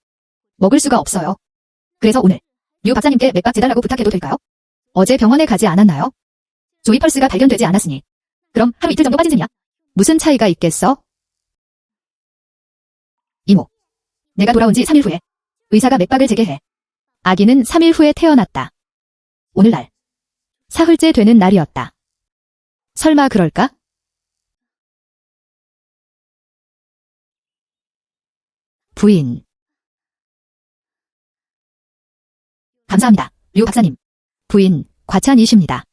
먹을 수가 없어요. 그래서 오늘 류 박사님께 맥박 재달라고 부탁해도 될까요? 어제 병원에 가지 않았나요? 조이 펄스가 발견되지 않았으니. 그럼 하루 이틀 정도 빠진 셈이야. 무슨 차이가 있겠어? 이모. 내가 돌아온 지 3일 후에 의사가 맥박을 재개해. 아기는 3일 후에 태어났다. 오늘날 사흘째 되는 날이었다. 설마 그럴까? 부인. 감사합니다. 류 박사님. 부인, 과찬이십니다.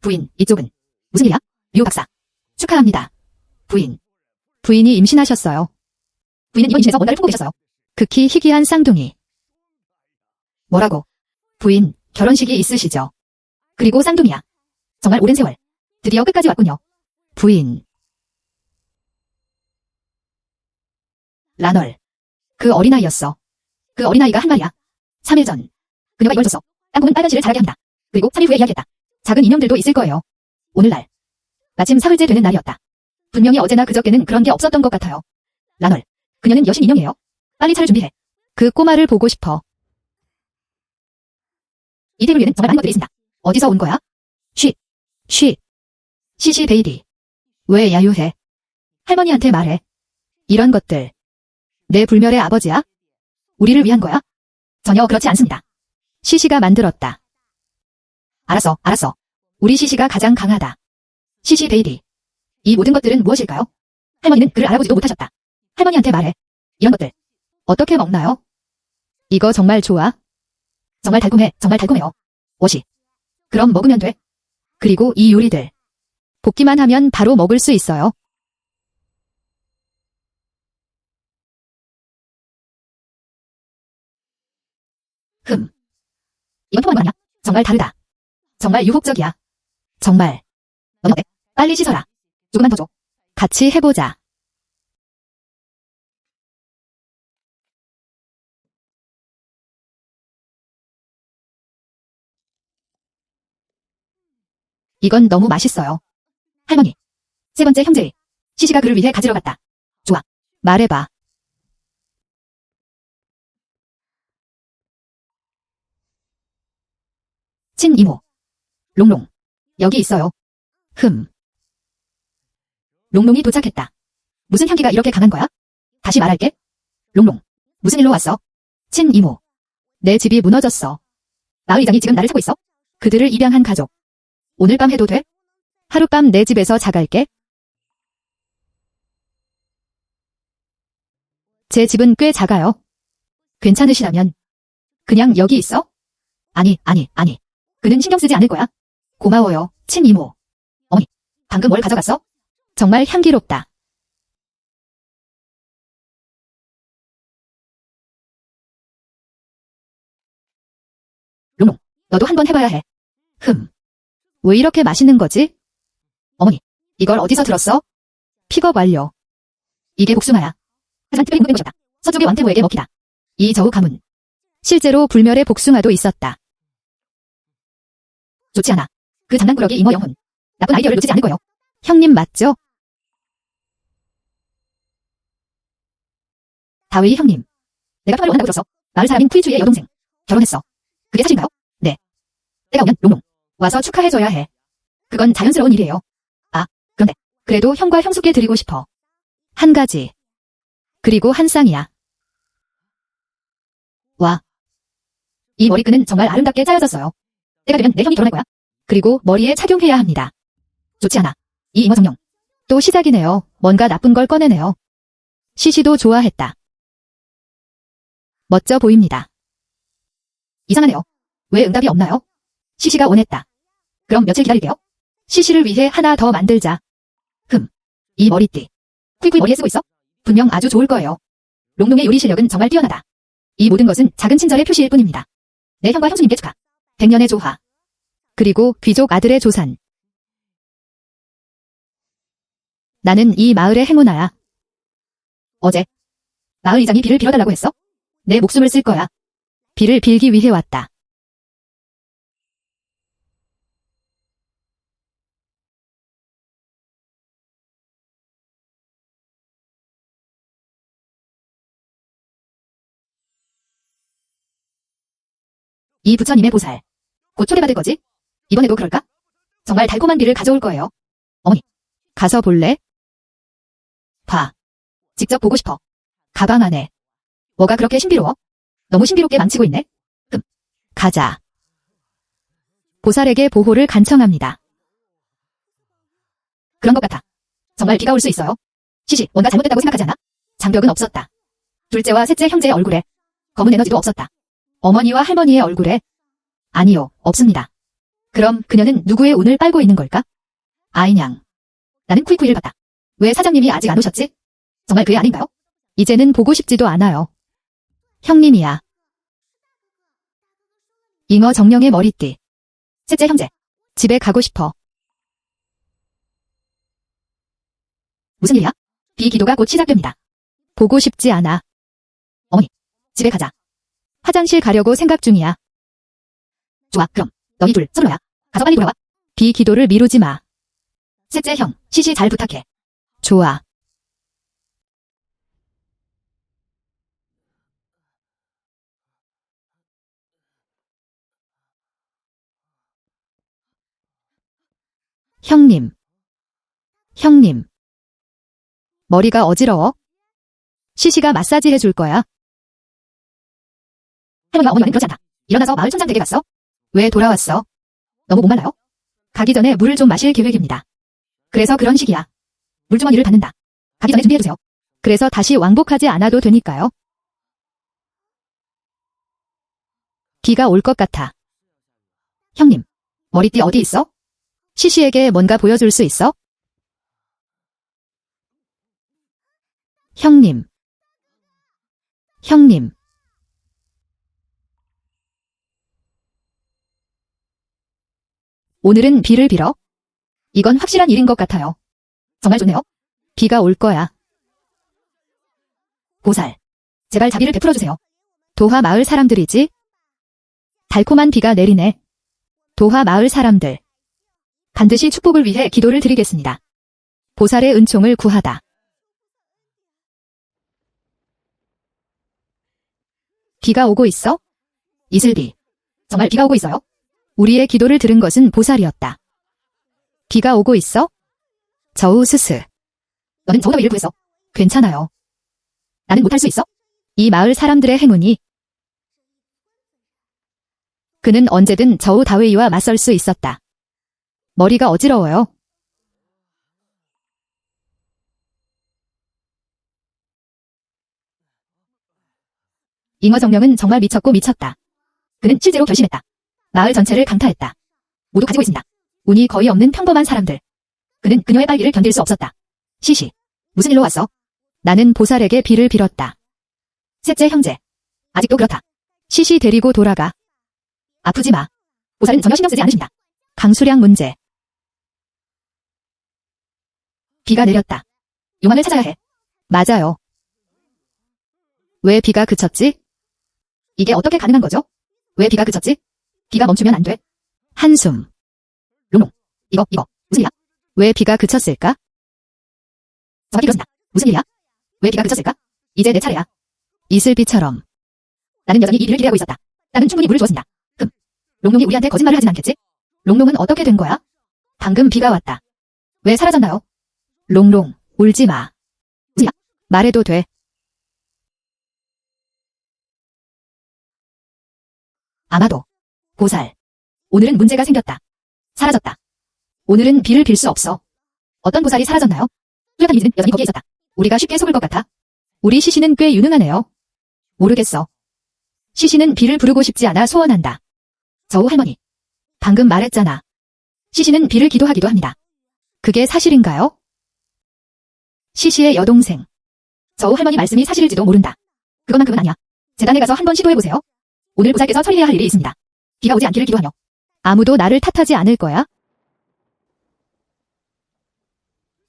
부인, 이쪽은 무슨 일이야? 류 박사. 축하합니다. 부인. 부인이 임신하셨어요. 부인은 이번 임신에서 뭔가를 품고 계셨어요. 극히 희귀한 쌍둥이. 뭐라고? 부인, 결혼식이 있으시죠? 그리고 쌍둥이야. 정말 오랜 세월. 드디어 끝까지 왔군요. 부인. 라널. 그 어린아이였어. 그 어린아이가 한 말이야. 3일 전. 그녀가 이걸 줬어. 땅콩은 빨간 실을 자라게 합니다. 그리고 3일 후에 이야기했다. 작은 인형들도 있을 거예요. 오늘날. 마침 사흘째 되는 날이었다. 분명히 어제나 그저께는 그런 게 없었던 것 같아요. 라널. 그녀는 여신 인형이에요. 빨리 차를 준비해. 그 꼬마를 보고 싶어. 이 테이블 위에는 정말 많은 것들이 있습니다. 어디서 온 거야? 쉬. 시시 베이비. 왜 야유해? 할머니한테 말해. 이런 것들. 내 불멸의 아버지야? 우리를 위한 거야? 전혀 그렇지 않습니다. 시시가 만들었다. 알았어, 알았어. 우리 시시가 가장 강하다. 시시 베이비. 이 모든 것들은 무엇일까요? 할머니는 그를 알아보지도 못하셨다. 할머니한테 말해. 이런 것들. 어떻게 먹나요? 이거 정말 좋아? 정말 달콤해, 정말 달콤해요. 워시. 그럼 먹으면 돼. 그리고 이 요리들. 볶기만 하면 바로 먹을 수 있어요. 이건 통하는 거 아니야? 정말 다르다. 정말 유혹적이야. 정말. 넌 어때? 빨리 씻어라. 조금만 더 줘. 같이 해보자. 이건 너무 맛있어요. 할머니. 세 번째 형제. 시시가 그를 위해 가지러 갔다. 좋아. 말해봐. 친이모. 롱롱. 여기 있어요. 롱롱이 도착했다. 무슨 향기가 이렇게 강한 거야? 다시 말할게. 롱롱. 무슨 일로 왔어? 친이모. 내 집이 무너졌어. 마을 이장이 지금 나를 찾고 있어? 그들을 입양한 가족. 오늘 밤 해도 돼? 하룻밤 내 집에서 자갈게. 제 집은 꽤 작아요. 괜찮으시다면. 그냥 여기 있어? 아니. 그는 신경 쓰지 않을 거야. 고마워요, 친이모. 어머니, 방금 뭘 가져갔어? 정말 향기롭다. 롱롱, 너도 한번 해봐야 해. 왜 이렇게 맛있는 거지? 어머니, 이걸 어디서 들었어? 픽업 완료. 이게 복숭아야. 하지만 특별히 인고된 것이었다. 서쪽의 왕태모에게 먹히다. 이 저우 가문. 실제로 불멸의 복숭아도 있었다. 좋지 않아. 그 장난꾸러기 잉어 영혼. 나쁜 아이디어를 놓치지 않을 거예요. 형님 맞죠? 다위 형님. 내가 통화를 원한다고 들었어. 마을 사람인 쿠이추이의 여동생. 결혼했어. 그게 사실인가요? 네. 때가 오면 롱롱. 와서 축하해줘야 해. 그건 자연스러운 일이에요. 아, 그런데 그래도 형과 형수께 드리고 싶어. 한 가지. 그리고 한 쌍이야. 와. 이 머리끈은 정말 아름답게 짜여졌어요. 때가 되면 내 형이 결혼할 거야. 그리고 머리에 착용해야 합니다. 좋지 않아. 이 잉어 정령. 또 시작이네요. 뭔가 나쁜 걸 꺼내네요. 시시도 좋아했다. 멋져 보입니다. 이상하네요. 왜 응답이 없나요? 시시가 원했다. 그럼 며칠 기다릴게요. 시시를 위해 하나 더 만들자. 이 머리띠. 퀴퀴 머리에 쓰고 있어? 분명 아주 좋을 거예요. 롱롱의 요리 실력은 정말 뛰어나다. 이 모든 것은 작은 친절의 표시일 뿐입니다. 내 형과 형수님께 축하. 100년의 조화. 그리고 귀족 아들의 조산. 나는 이 마을의 행운아야. 어제 마을 이장이 비를 빌어달라고 했어? 내 목숨을 쓸 거야. 비를 빌기 위해 왔다. 이 부처님의 보살. 곧 초대받을 거지? 이번에도 그럴까? 정말 달콤한 비를 가져올 거예요. 어머니, 가서 볼래? 봐. 직접 보고 싶어. 가방 안에. 뭐가 그렇게 신비로워? 너무 신비롭게 망치고 있네. 가자. 보살에게 보호를 간청합니다. 그런 것 같아. 정말 비가 올 수 있어요. 시시, 뭔가 잘못됐다고 생각하지 않아? 장벽은 없었다. 둘째와 셋째 형제의 얼굴에 검은 에너지도 없었다. 어머니와 할머니의 얼굴에 아니요, 없습니다. 그럼 그녀는 누구의 운을 빨고 있는 걸까? 아이냥. 나는 쿠이쿠이를 봤다. 왜 사장님이 아직 안 오셨지? 정말 그애 아닌가요? 이제는 보고 싶지도 않아요. 형님이야. 잉어 정령의 머리띠. 셋째 형제. 집에 가고 싶어. 무슨 일이야? 비기도가 곧 시작됩니다. 보고 싶지 않아. 어머니, 집에 가자. 화장실 가려고 생각 중이야. 좋아, 그럼 너희 둘 서로야. 가서 빨리 돌아와. 비기도를 미루지 마. 셋째 형, 시시 잘 부탁해. 좋아. 형님. 머리가 어지러워? 시시가 마사지 해줄 거야. 할머니와 어머니는 그렇지 않다. 일어나서 마을 촌장 댁에 갔어? 왜 돌아왔어? 너무 목말라요? 가기 전에 물을 좀 마실 계획입니다. 그래서 그런 식이야. 물주머니를 닫는다. 가기 전에 준비해두세요. 그래서 다시 왕복하지 않아도 되니까요. 비가 올 것 같아. 형님, 머리띠 어디 있어? 시시에게 뭔가 보여줄 수 있어? 형님. 형님. 오늘은 비를 빌어? 이건 확실한 일인 것 같아요. 정말 좋네요. 비가 올 거야. 보살. 제발 자비를 베풀어주세요. 도하 마을 사람들이지? 달콤한 비가 내리네. 도하 마을 사람들. 반드시 축복을 위해 기도를 드리겠습니다. 보살의 은총을 구하다. 비가 오고 있어? 이슬비. 정말 비가 오고 있어요? 우리의 기도를 들은 것은 보살이었다. 비가 오고 있어? 저우스스. 너는 저우더위를 구했어. 괜찮아요. 나는 못할 수 있어? 이 마을 사람들의 행운이. 그는 언제든 저우다웨이와 맞설 수 있었다. 머리가 어지러워요. 잉어정령은 정말 미쳤고 미쳤다. 그는 실제로 결심했다. 마을 전체를 강타했다. 모두 가지고 있습니다. 운이 거의 없는 평범한 사람들. 그는 그녀의 빨기를 견딜 수 없었다. 시시. 무슨 일로 왔어? 나는 보살에게 비를 빌었다. 셋째 형제. 아직도 그렇다. 시시 데리고 돌아가. 아프지 마. 보살은 전혀 신경 쓰지 않으십니다. 강수량 문제. 비가 내렸다. 용왕을 찾아야 해. 맞아요. 왜 비가 그쳤지? 이게 어떻게 가능한 거죠? 왜 비가 그쳤지? 비가 멈추면 안 돼. 한숨. 롱롱. 이거, 무슨 일이야? 왜 비가 그쳤을까? 정확히 그렇습니다. 무슨 일이야? 왜 비가 그쳤을까? 이제 내 차례야. 이슬비처럼. 나는 여전히 이 비를 기대하고 있었다. 나는 충분히 물을 주었습니다. 롱롱이 우리한테 거짓말을 하진 않겠지? 롱롱은 어떻게 된 거야? 방금 비가 왔다. 왜 사라졌나요? 롱롱, 울지 마. 무슨 일이야? 말해도 돼. 아마도. 보살. 오늘은 문제가 생겼다. 사라졌다. 오늘은 비를 빌 수 없어. 어떤 보살이 사라졌나요? 뚜렷한 이미지는 여전히 거기에 있었다. 우리가 쉽게 속을 것 같아. 우리 시시는 꽤 유능하네요. 모르겠어. 시시는 비를 부르고 싶지 않아 소원한다. 저우 할머니. 방금 말했잖아. 시시는 비를 기도하기도 합니다. 그게 사실인가요? 시시의 여동생. 저우 할머니 말씀이 사실일지도 모른다. 그것만큼은 아니야. 재단에 가서 한번 시도해보세요. 오늘 보살께서 처리해야 할 일이 있습니다. 비가 오지 않기를 기도하며. 아무도 나를 탓하지 않을 거야?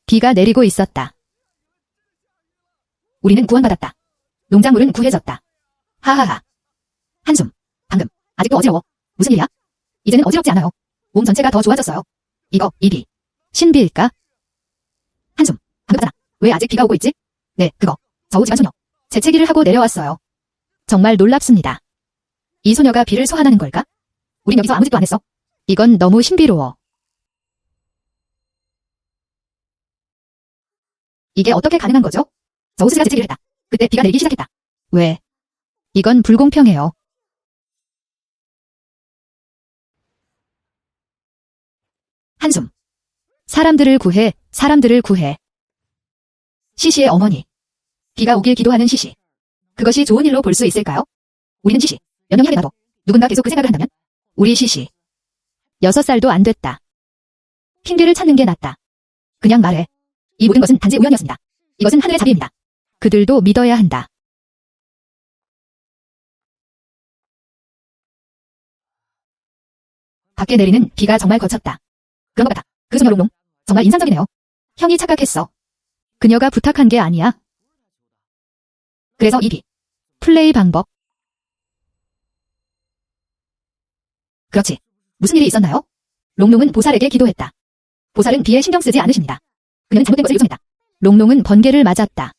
비가 내리고 있었다. 우리는 구원받았다. 농작물은 구해졌다. 하하하. 한숨. 방금. 아직도 어지러워. 무슨 일이야? 이제는 어지럽지 않아요. 몸 전체가 더 좋아졌어요. 이거, 이 비. 신비일까? 한숨. 방금 봤잖아. 왜 아직 비가 오고 있지? 네, 그거. 저우 집안 소녀. 재채기를 하고 내려왔어요. 정말 놀랍습니다. 이 소녀가 비를 소환하는 걸까? 우린 여기서 아무 짓도 안 했어. 이건 너무 신비로워. 이게 어떻게 가능한 거죠? 저우스가 재채기를 했다. 그때 비가 내리기 시작했다. 왜? 이건 불공평해요. 한숨. 사람들을 구해, 사람들을 구해. 시시의 어머니. 비가 오길 기도하는 시시. 그것이 좋은 일로 볼 수 있을까요? 우리는 시시. 몇 년이 하게 나도 누군가 계속 그 생각을 한다면? 우리 시시. 6살도 안 됐다. 핑계를 찾는 게 낫다. 그냥 말해. 이 모든 것은 단지 우연이었습니다. 이것은 하늘의 자비입니다. 그들도 믿어야 한다. 밖에 내리는 비가 정말 거쳤다. 그런 것 같아. 그 소녀 롱롱. 정말 인상적이네요. 형이 착각했어. 그녀가 부탁한 게 아니야. 그래서 이 비. 플레이 방법. 그렇지. 무슨 일이 있었나요? 롱롱은 보살에게 기도했다. 보살은 비에 신경 쓰지 않으십니다. 그녀는 잘못된 것을 요청했다. 롱롱은 번개를 맞았다.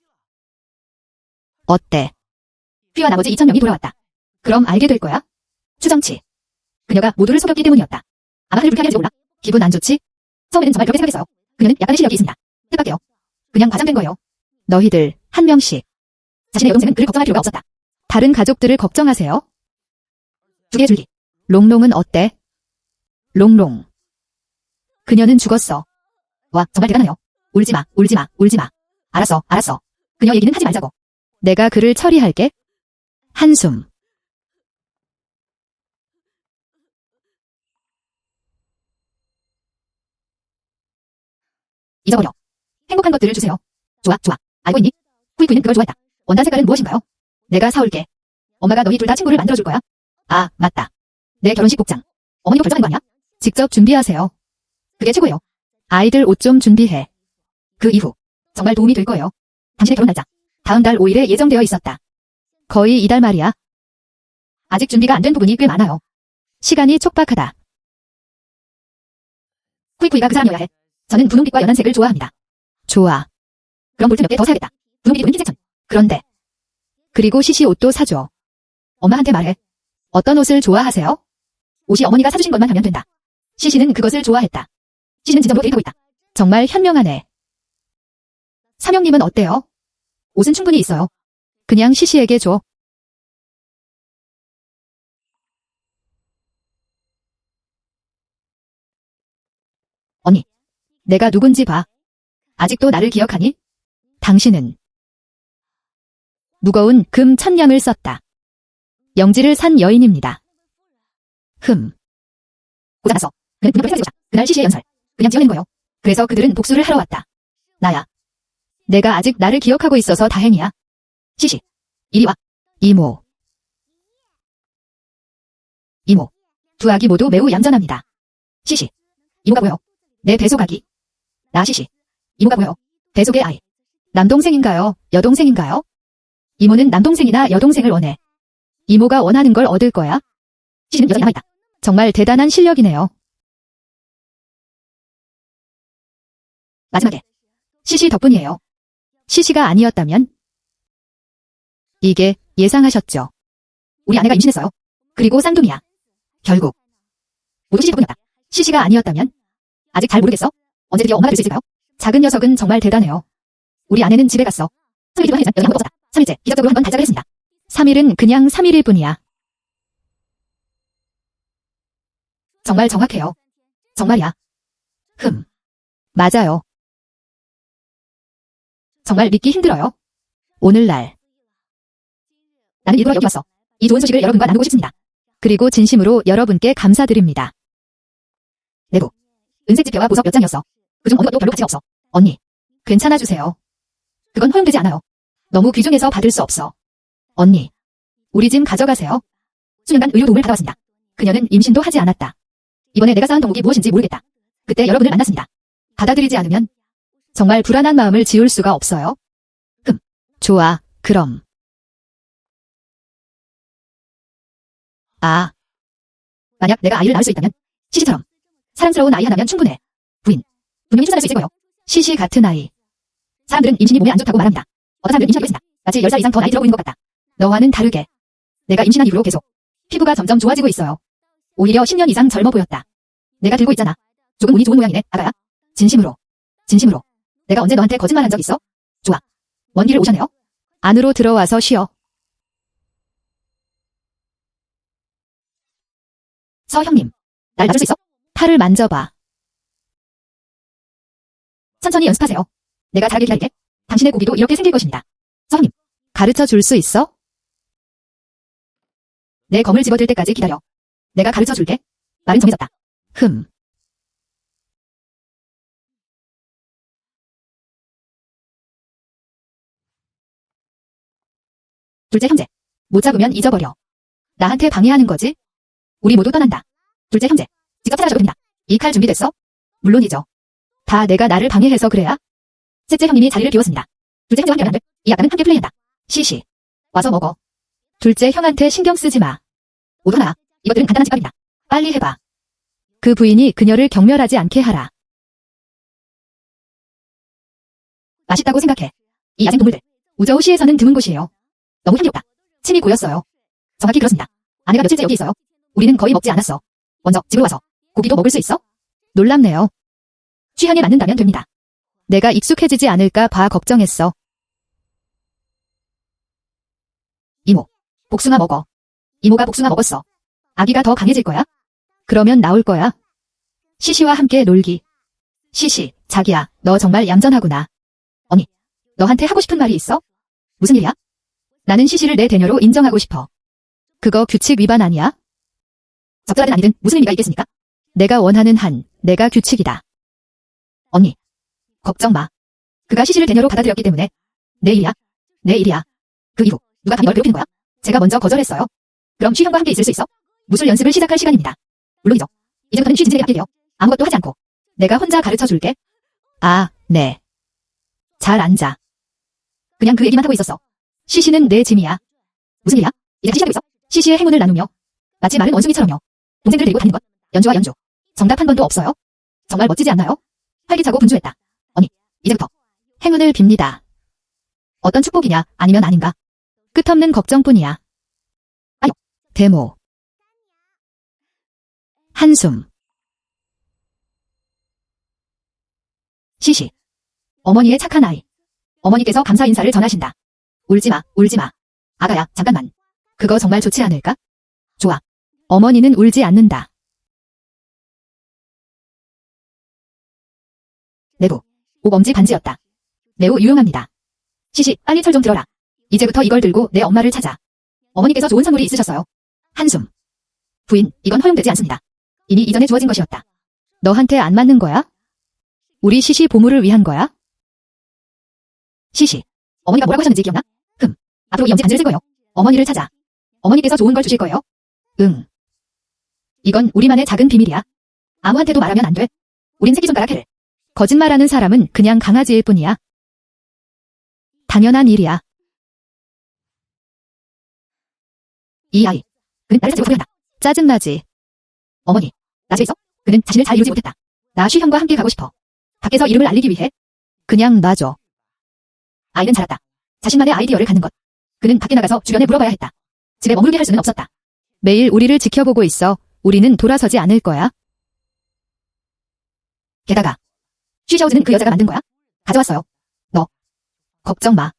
어때? 휘와 나머지 2000명이 돌아왔다. 그럼 알게 될 거야? 추정치. 그녀가 모두를 속였기 때문이었다. 아마 그를 불쾌하게 할지 몰라. 기분 안 좋지? 처음에는 정말 그렇게 생각했어요. 그녀는 약간의 실력이 있습니다. 뜻밖에요. 그냥 과장된 거예요. 너희들 한 명씩. 자신의 여동생은 그를 걱정할 필요가 없었다. 다른 가족들을 걱정하세요. 두 개의 줄기. 롱롱은 어때? 롱롱. 그녀는 죽었어. 와, 정말 대단해요. 울지마, 울지마, 울지마. 알았어, 알았어. 그녀 얘기는 하지 말자고. 내가 그를 처리할게. 한숨. 잊어버려. 행복한 것들을 주세요. 좋아, 좋아. 알고 있니? 후이쿠이는 그걸 좋아했다. 원단 색깔은 무엇인가요? 내가 사올게. 엄마가 너희 둘 다 친구를 만들어줄 거야. 아, 맞다. 내 결혼식 복장. 어머니도 결정한 거 아니야? 직접 준비하세요. 그게 최고예요. 아이들 옷 좀 준비해. 그 이후 정말 도움이 될 거예요. 당신의 결혼 날짜 다음 달 5일에 예정되어 있었다. 거의 이달 말이야. 아직 준비가 안 된 부분이 꽤 많아요. 시간이 촉박하다. 후이쿠이가 그 사람이어야 해. 저는 분홍빛과 연한 색을 좋아합니다. 좋아. 그럼 볼트 몇 개 더 사야겠다. 분홍빛이 도는 흰색천. 그런데 그리고 시시 옷도 사줘. 엄마한테 말해. 어떤 옷을 좋아하세요? 옷이 어머니가 사주신 것만 하면 된다. 시시는 그것을 좋아했다. 시시는 진정으로 데이트하고 있다. 정말 현명하네. 삼형님은 어때요? 옷은 충분히 있어요. 그냥 시시에게 줘. 언니, 내가 누군지 봐. 아직도 나를 기억하니? 당신은 무거운 금 1000냥을 썼다. 영지를 산 여인입니다. 고장났어. 그는 분명히 살고 있다. 그날 시시의 연설. 그냥 지어내는 거예요. 그래서 그들은 복수를 하러 왔다. 나야. 내가 아직 나를 기억하고 있어서 다행이야. 시시. 이리 와. 이모. 이모. 두 아기 모두 매우 얌전합니다. 시시. 이모가 보여. 내 배속 아기. 나 시시. 이모가 보여. 배속의 아이. 남동생인가요? 여동생인가요? 이모는 남동생이나 여동생을 원해. 이모가 원하는 걸 얻을 거야. 시시는 여전히 남아있다. 정말 대단한 실력이네요. 마지막에 시시 덕분이에요. 시시가 아니었다면? 이게 예상하셨죠? 우리 아내가 임신했어요. 그리고 쌍둥이야. 결국 모두 시시 덕분이었다. 시시가 아니었다면? 아직 잘 모르겠어? 언제 드디어 엄마가 될 수 있을까요? 작은 녀석은 정말 대단해요. 우리 아내는 집에 갔어. 3일 동안 해전 여기 아무것도 없었다. 3일째 기적적으로 한 번 발작을 했습니다. 3일은 그냥 3일일 뿐이야. 정말 정확해요. 정말이야. 맞아요. 정말 믿기 힘들어요. 오늘날 나는 일부러 여기 왔어. 이 좋은 소식을 여러분과 나누고 싶습니다. 그리고 진심으로 여러분께 감사드립니다. 내부 은색 지폐와 보석 몇 장이었어. 그중 어느 것도 별로 가치가 없어. 언니, 괜찮아주세요. 그건 허용되지 않아요. 너무 귀중해서 받을 수 없어. 언니, 우리 짐 가져가세요. 수년간 의료 도움을 받아왔습니다. 그녀는 임신도 하지 않았다. 이번에 내가 쌓은 덕목이 무엇인지 모르겠다. 그때 여러분을 만났습니다. 받아들이지 않으면 정말 불안한 마음을 지울 수가 없어요. 좋아, 그럼. 아, 만약 내가 아이를 낳을 수 있다면 시시처럼 사랑스러운 아이 하나면 충분해. 부인, 분명히 출산할 수 있을 거예요. 시시 같은 아이. 사람들은 임신이 몸에 안 좋다고 말합니다. 어떤 사람들은 임신하기로 했습니다. 마치 10살 이상 더 나이 들어 보이는 것 같다. 너와는 다르게 내가 임신한 이후로 계속 피부가 점점 좋아지고 있어요. 오히려 10년 이상 젊어 보였다. 내가 들고 있잖아. 조금 운이 좋은 모양이네, 아가야. 진심으로. 진심으로. 내가 언제 너한테 거짓말한 적 있어? 좋아. 먼 길을 오셨네요. 안으로 들어와서 쉬어. 서 형님, 날 놔줄 수 있어? 팔을 만져봐. 천천히 연습하세요. 내가 잘하길 기다릴게. 당신의 고기도 이렇게 생길 것입니다. 서 형님, 가르쳐 줄 수 있어? 내 검을 집어들 때까지 기다려. 내가 가르쳐 줄게. 말은 정해졌다. 둘째 형제. 못 잡으면 잊어버려. 나한테 방해하는 거지? 우리 모두 떠난다. 둘째 형제. 직접 찾아가셔도 됩니다. 이 칼 준비됐어? 물론이죠. 다 내가 나를 방해해서 그래야? 셋째 형님이 자리를 비웠습니다. 둘째 형제와 함께 안 돼. 이 아까는 함께 플레이한다. 시시. 와서 먹어. 둘째 형한테 신경 쓰지 마. 모두 하나. 이것들은 간단한 집밥입니다. 빨리 해봐. 그 부인이 그녀를 경멸하지 않게 하라. 맛있다고 생각해. 이 야생 동물들. 우저우시에서는 드문 곳이에요. 너무 힘겹다. 침이 고였어요. 정확히 그렇습니다. 아내가 며칠째 여기 있어요. 우리는 거의 먹지 않았어. 먼저 집으로 와서 고기도 먹을 수 있어? 놀랍네요. 취향에 맞는다면 됩니다. 내가 익숙해지지 않을까 봐 걱정했어. 이모, 복숭아 먹어. 이모가 복숭아 먹었어. 아기가 더 강해질 거야? 그러면 나올 거야? 시시와 함께 놀기. 시시, 자기야, 너 정말 얌전하구나. 언니, 너한테 하고 싶은 말이 있어? 무슨 일이야? 나는 시시를 내 대녀로 인정하고 싶어. 그거 규칙 위반 아니야? 적절하든 아니든 무슨 의미가 있겠습니까? 내가 원하는 한, 내가 규칙이다. 언니, 걱정 마. 그가 시시를 대녀로 받아들였기 때문에 내 일이야. 내 일이야. 그 이후 누가 감히 널 괴롭히는 거야? 제가 먼저 거절했어요. 그럼 쉬 형과 함께 있을 수 있어? 무술 연습을 시작할 시간입니다. 물론이죠. 이제부터는 쉬 진진에게 맡길게요. 아무것도 하지 않고 내가 혼자 가르쳐 줄게. 아, 네. 잘 앉아. 그냥 그 얘기만 하고 있었어. 시시는 내 짐이야. 무슨 일이야? 이제 시시하고 있어? 시시의 행운을 나누며 마치 마른 원숭이처럼요. 동생들 데리고 다니는 것. 연주와 연주. 정답 한 번도 없어요? 정말 멋지지 않나요? 활기차고 분주했다. 언니, 이제부터 행운을 빕니다. 어떤 축복이냐, 아니면 아닌가? 끝없는 걱정뿐이야. 아유, 데모. 한숨. 시시. 어머니의 착한 아이. 어머니께서 감사 인사를 전하신다. 울지마, 울지마. 아가야, 잠깐만. 그거 정말 좋지 않을까? 좋아. 어머니는 울지 않는다. 내부. 오범지 반지였다. 매우 유용합니다. 시시, 빨리 철 좀 들어라. 이제부터 이걸 들고 내 엄마를 찾아. 어머니께서 좋은 선물이 있으셨어요. 한숨. 부인, 이건 허용되지 않습니다. 이미 이전에 주어진 것이었다. 너한테 안 맞는 거야? 우리 시시 보물을 위한 거야? 시시, 어머니가 뭐라고 하셨는지 기억나? 앞으로 이 엄지 반지를 쓸 거예요. 어머니를 찾아. 어머니께서 좋은 걸 주실 거예요. 응. 이건 우리만의 작은 비밀이야. 아무한테도 말하면 안 돼. 우린 새끼손가락 해를. 거짓말하는 사람은 그냥 강아지일 뿐이야. 당연한 일이야. 이 아이. 그는 나를 찾고 소리한다. 짜증나지. 어머니, 나 집에 있어? 그는 자신을 잘 이루지 못했다. 나 쉬형과 함께 가고 싶어. 밖에서 이름을 알리기 위해. 그냥 놔줘. 아이는 잘했다. 자신만의 아이디어를 갖는 것. 그는 밖에 나가서 주변에 물어봐야 했다. 집에 머물게 할 수는 없었다. 매일 우리를 지켜보고 있어. 우리는 돌아서지 않을 거야. 게다가 쉬샤우즈는 그 여자가 만든 거야? 가져왔어요. 너 걱정 마.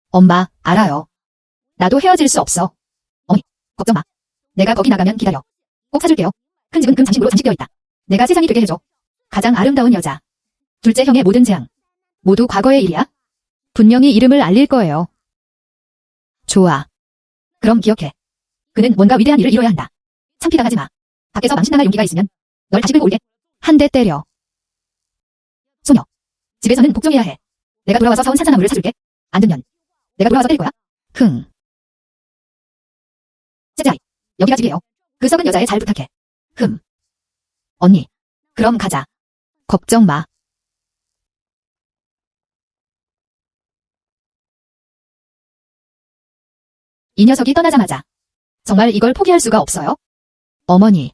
엄마, 알아요. 나도 헤어질 수 없어. 어머니, 걱정 마. 내가 거기 나가면 기다려. 꼭 사줄게요. 큰 집은 금 장식으로 장식되어 있다. 내가 세상이 되게 해줘. 가장 아름다운 여자. 둘째 형의 모든 재앙. 모두 과거의 일이야. 분명히 이름을 알릴 거예요. 좋아. 그럼 기억해. 그는 뭔가 위대한 일을 이뤄야 한다. 창피당하지 마. 밖에서 망신당할 용기가 있으면 널 다시 끌고 올게. 한 대 때려. 소녀. 집에서는 복종해야 해. 내가 돌아와서 사온 산사나무를 사줄게. 안 되면 내가 돌아와서 때릴 거야. 셋째 아이. 여기가 집이에요. 그 썩은 여자애 잘 부탁해. 언니. 그럼 가자. 걱정 마. 이 녀석이 떠나자마자 정말 이걸 포기할 수가 없어요? 어머니.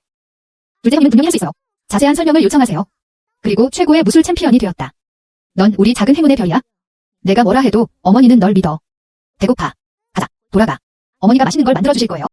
둘째 형님은 분명히 할 수 있어요. 자세한 설명을 요청하세요. 그리고 최고의 무술 챔피언이 되었다. 넌 우리 작은 행운의 별이야. 내가 뭐라 해도 어머니는 널 믿어. 배고파. 가자. 돌아가. 어머니가 맛있는 걸 만들어주실 거예요.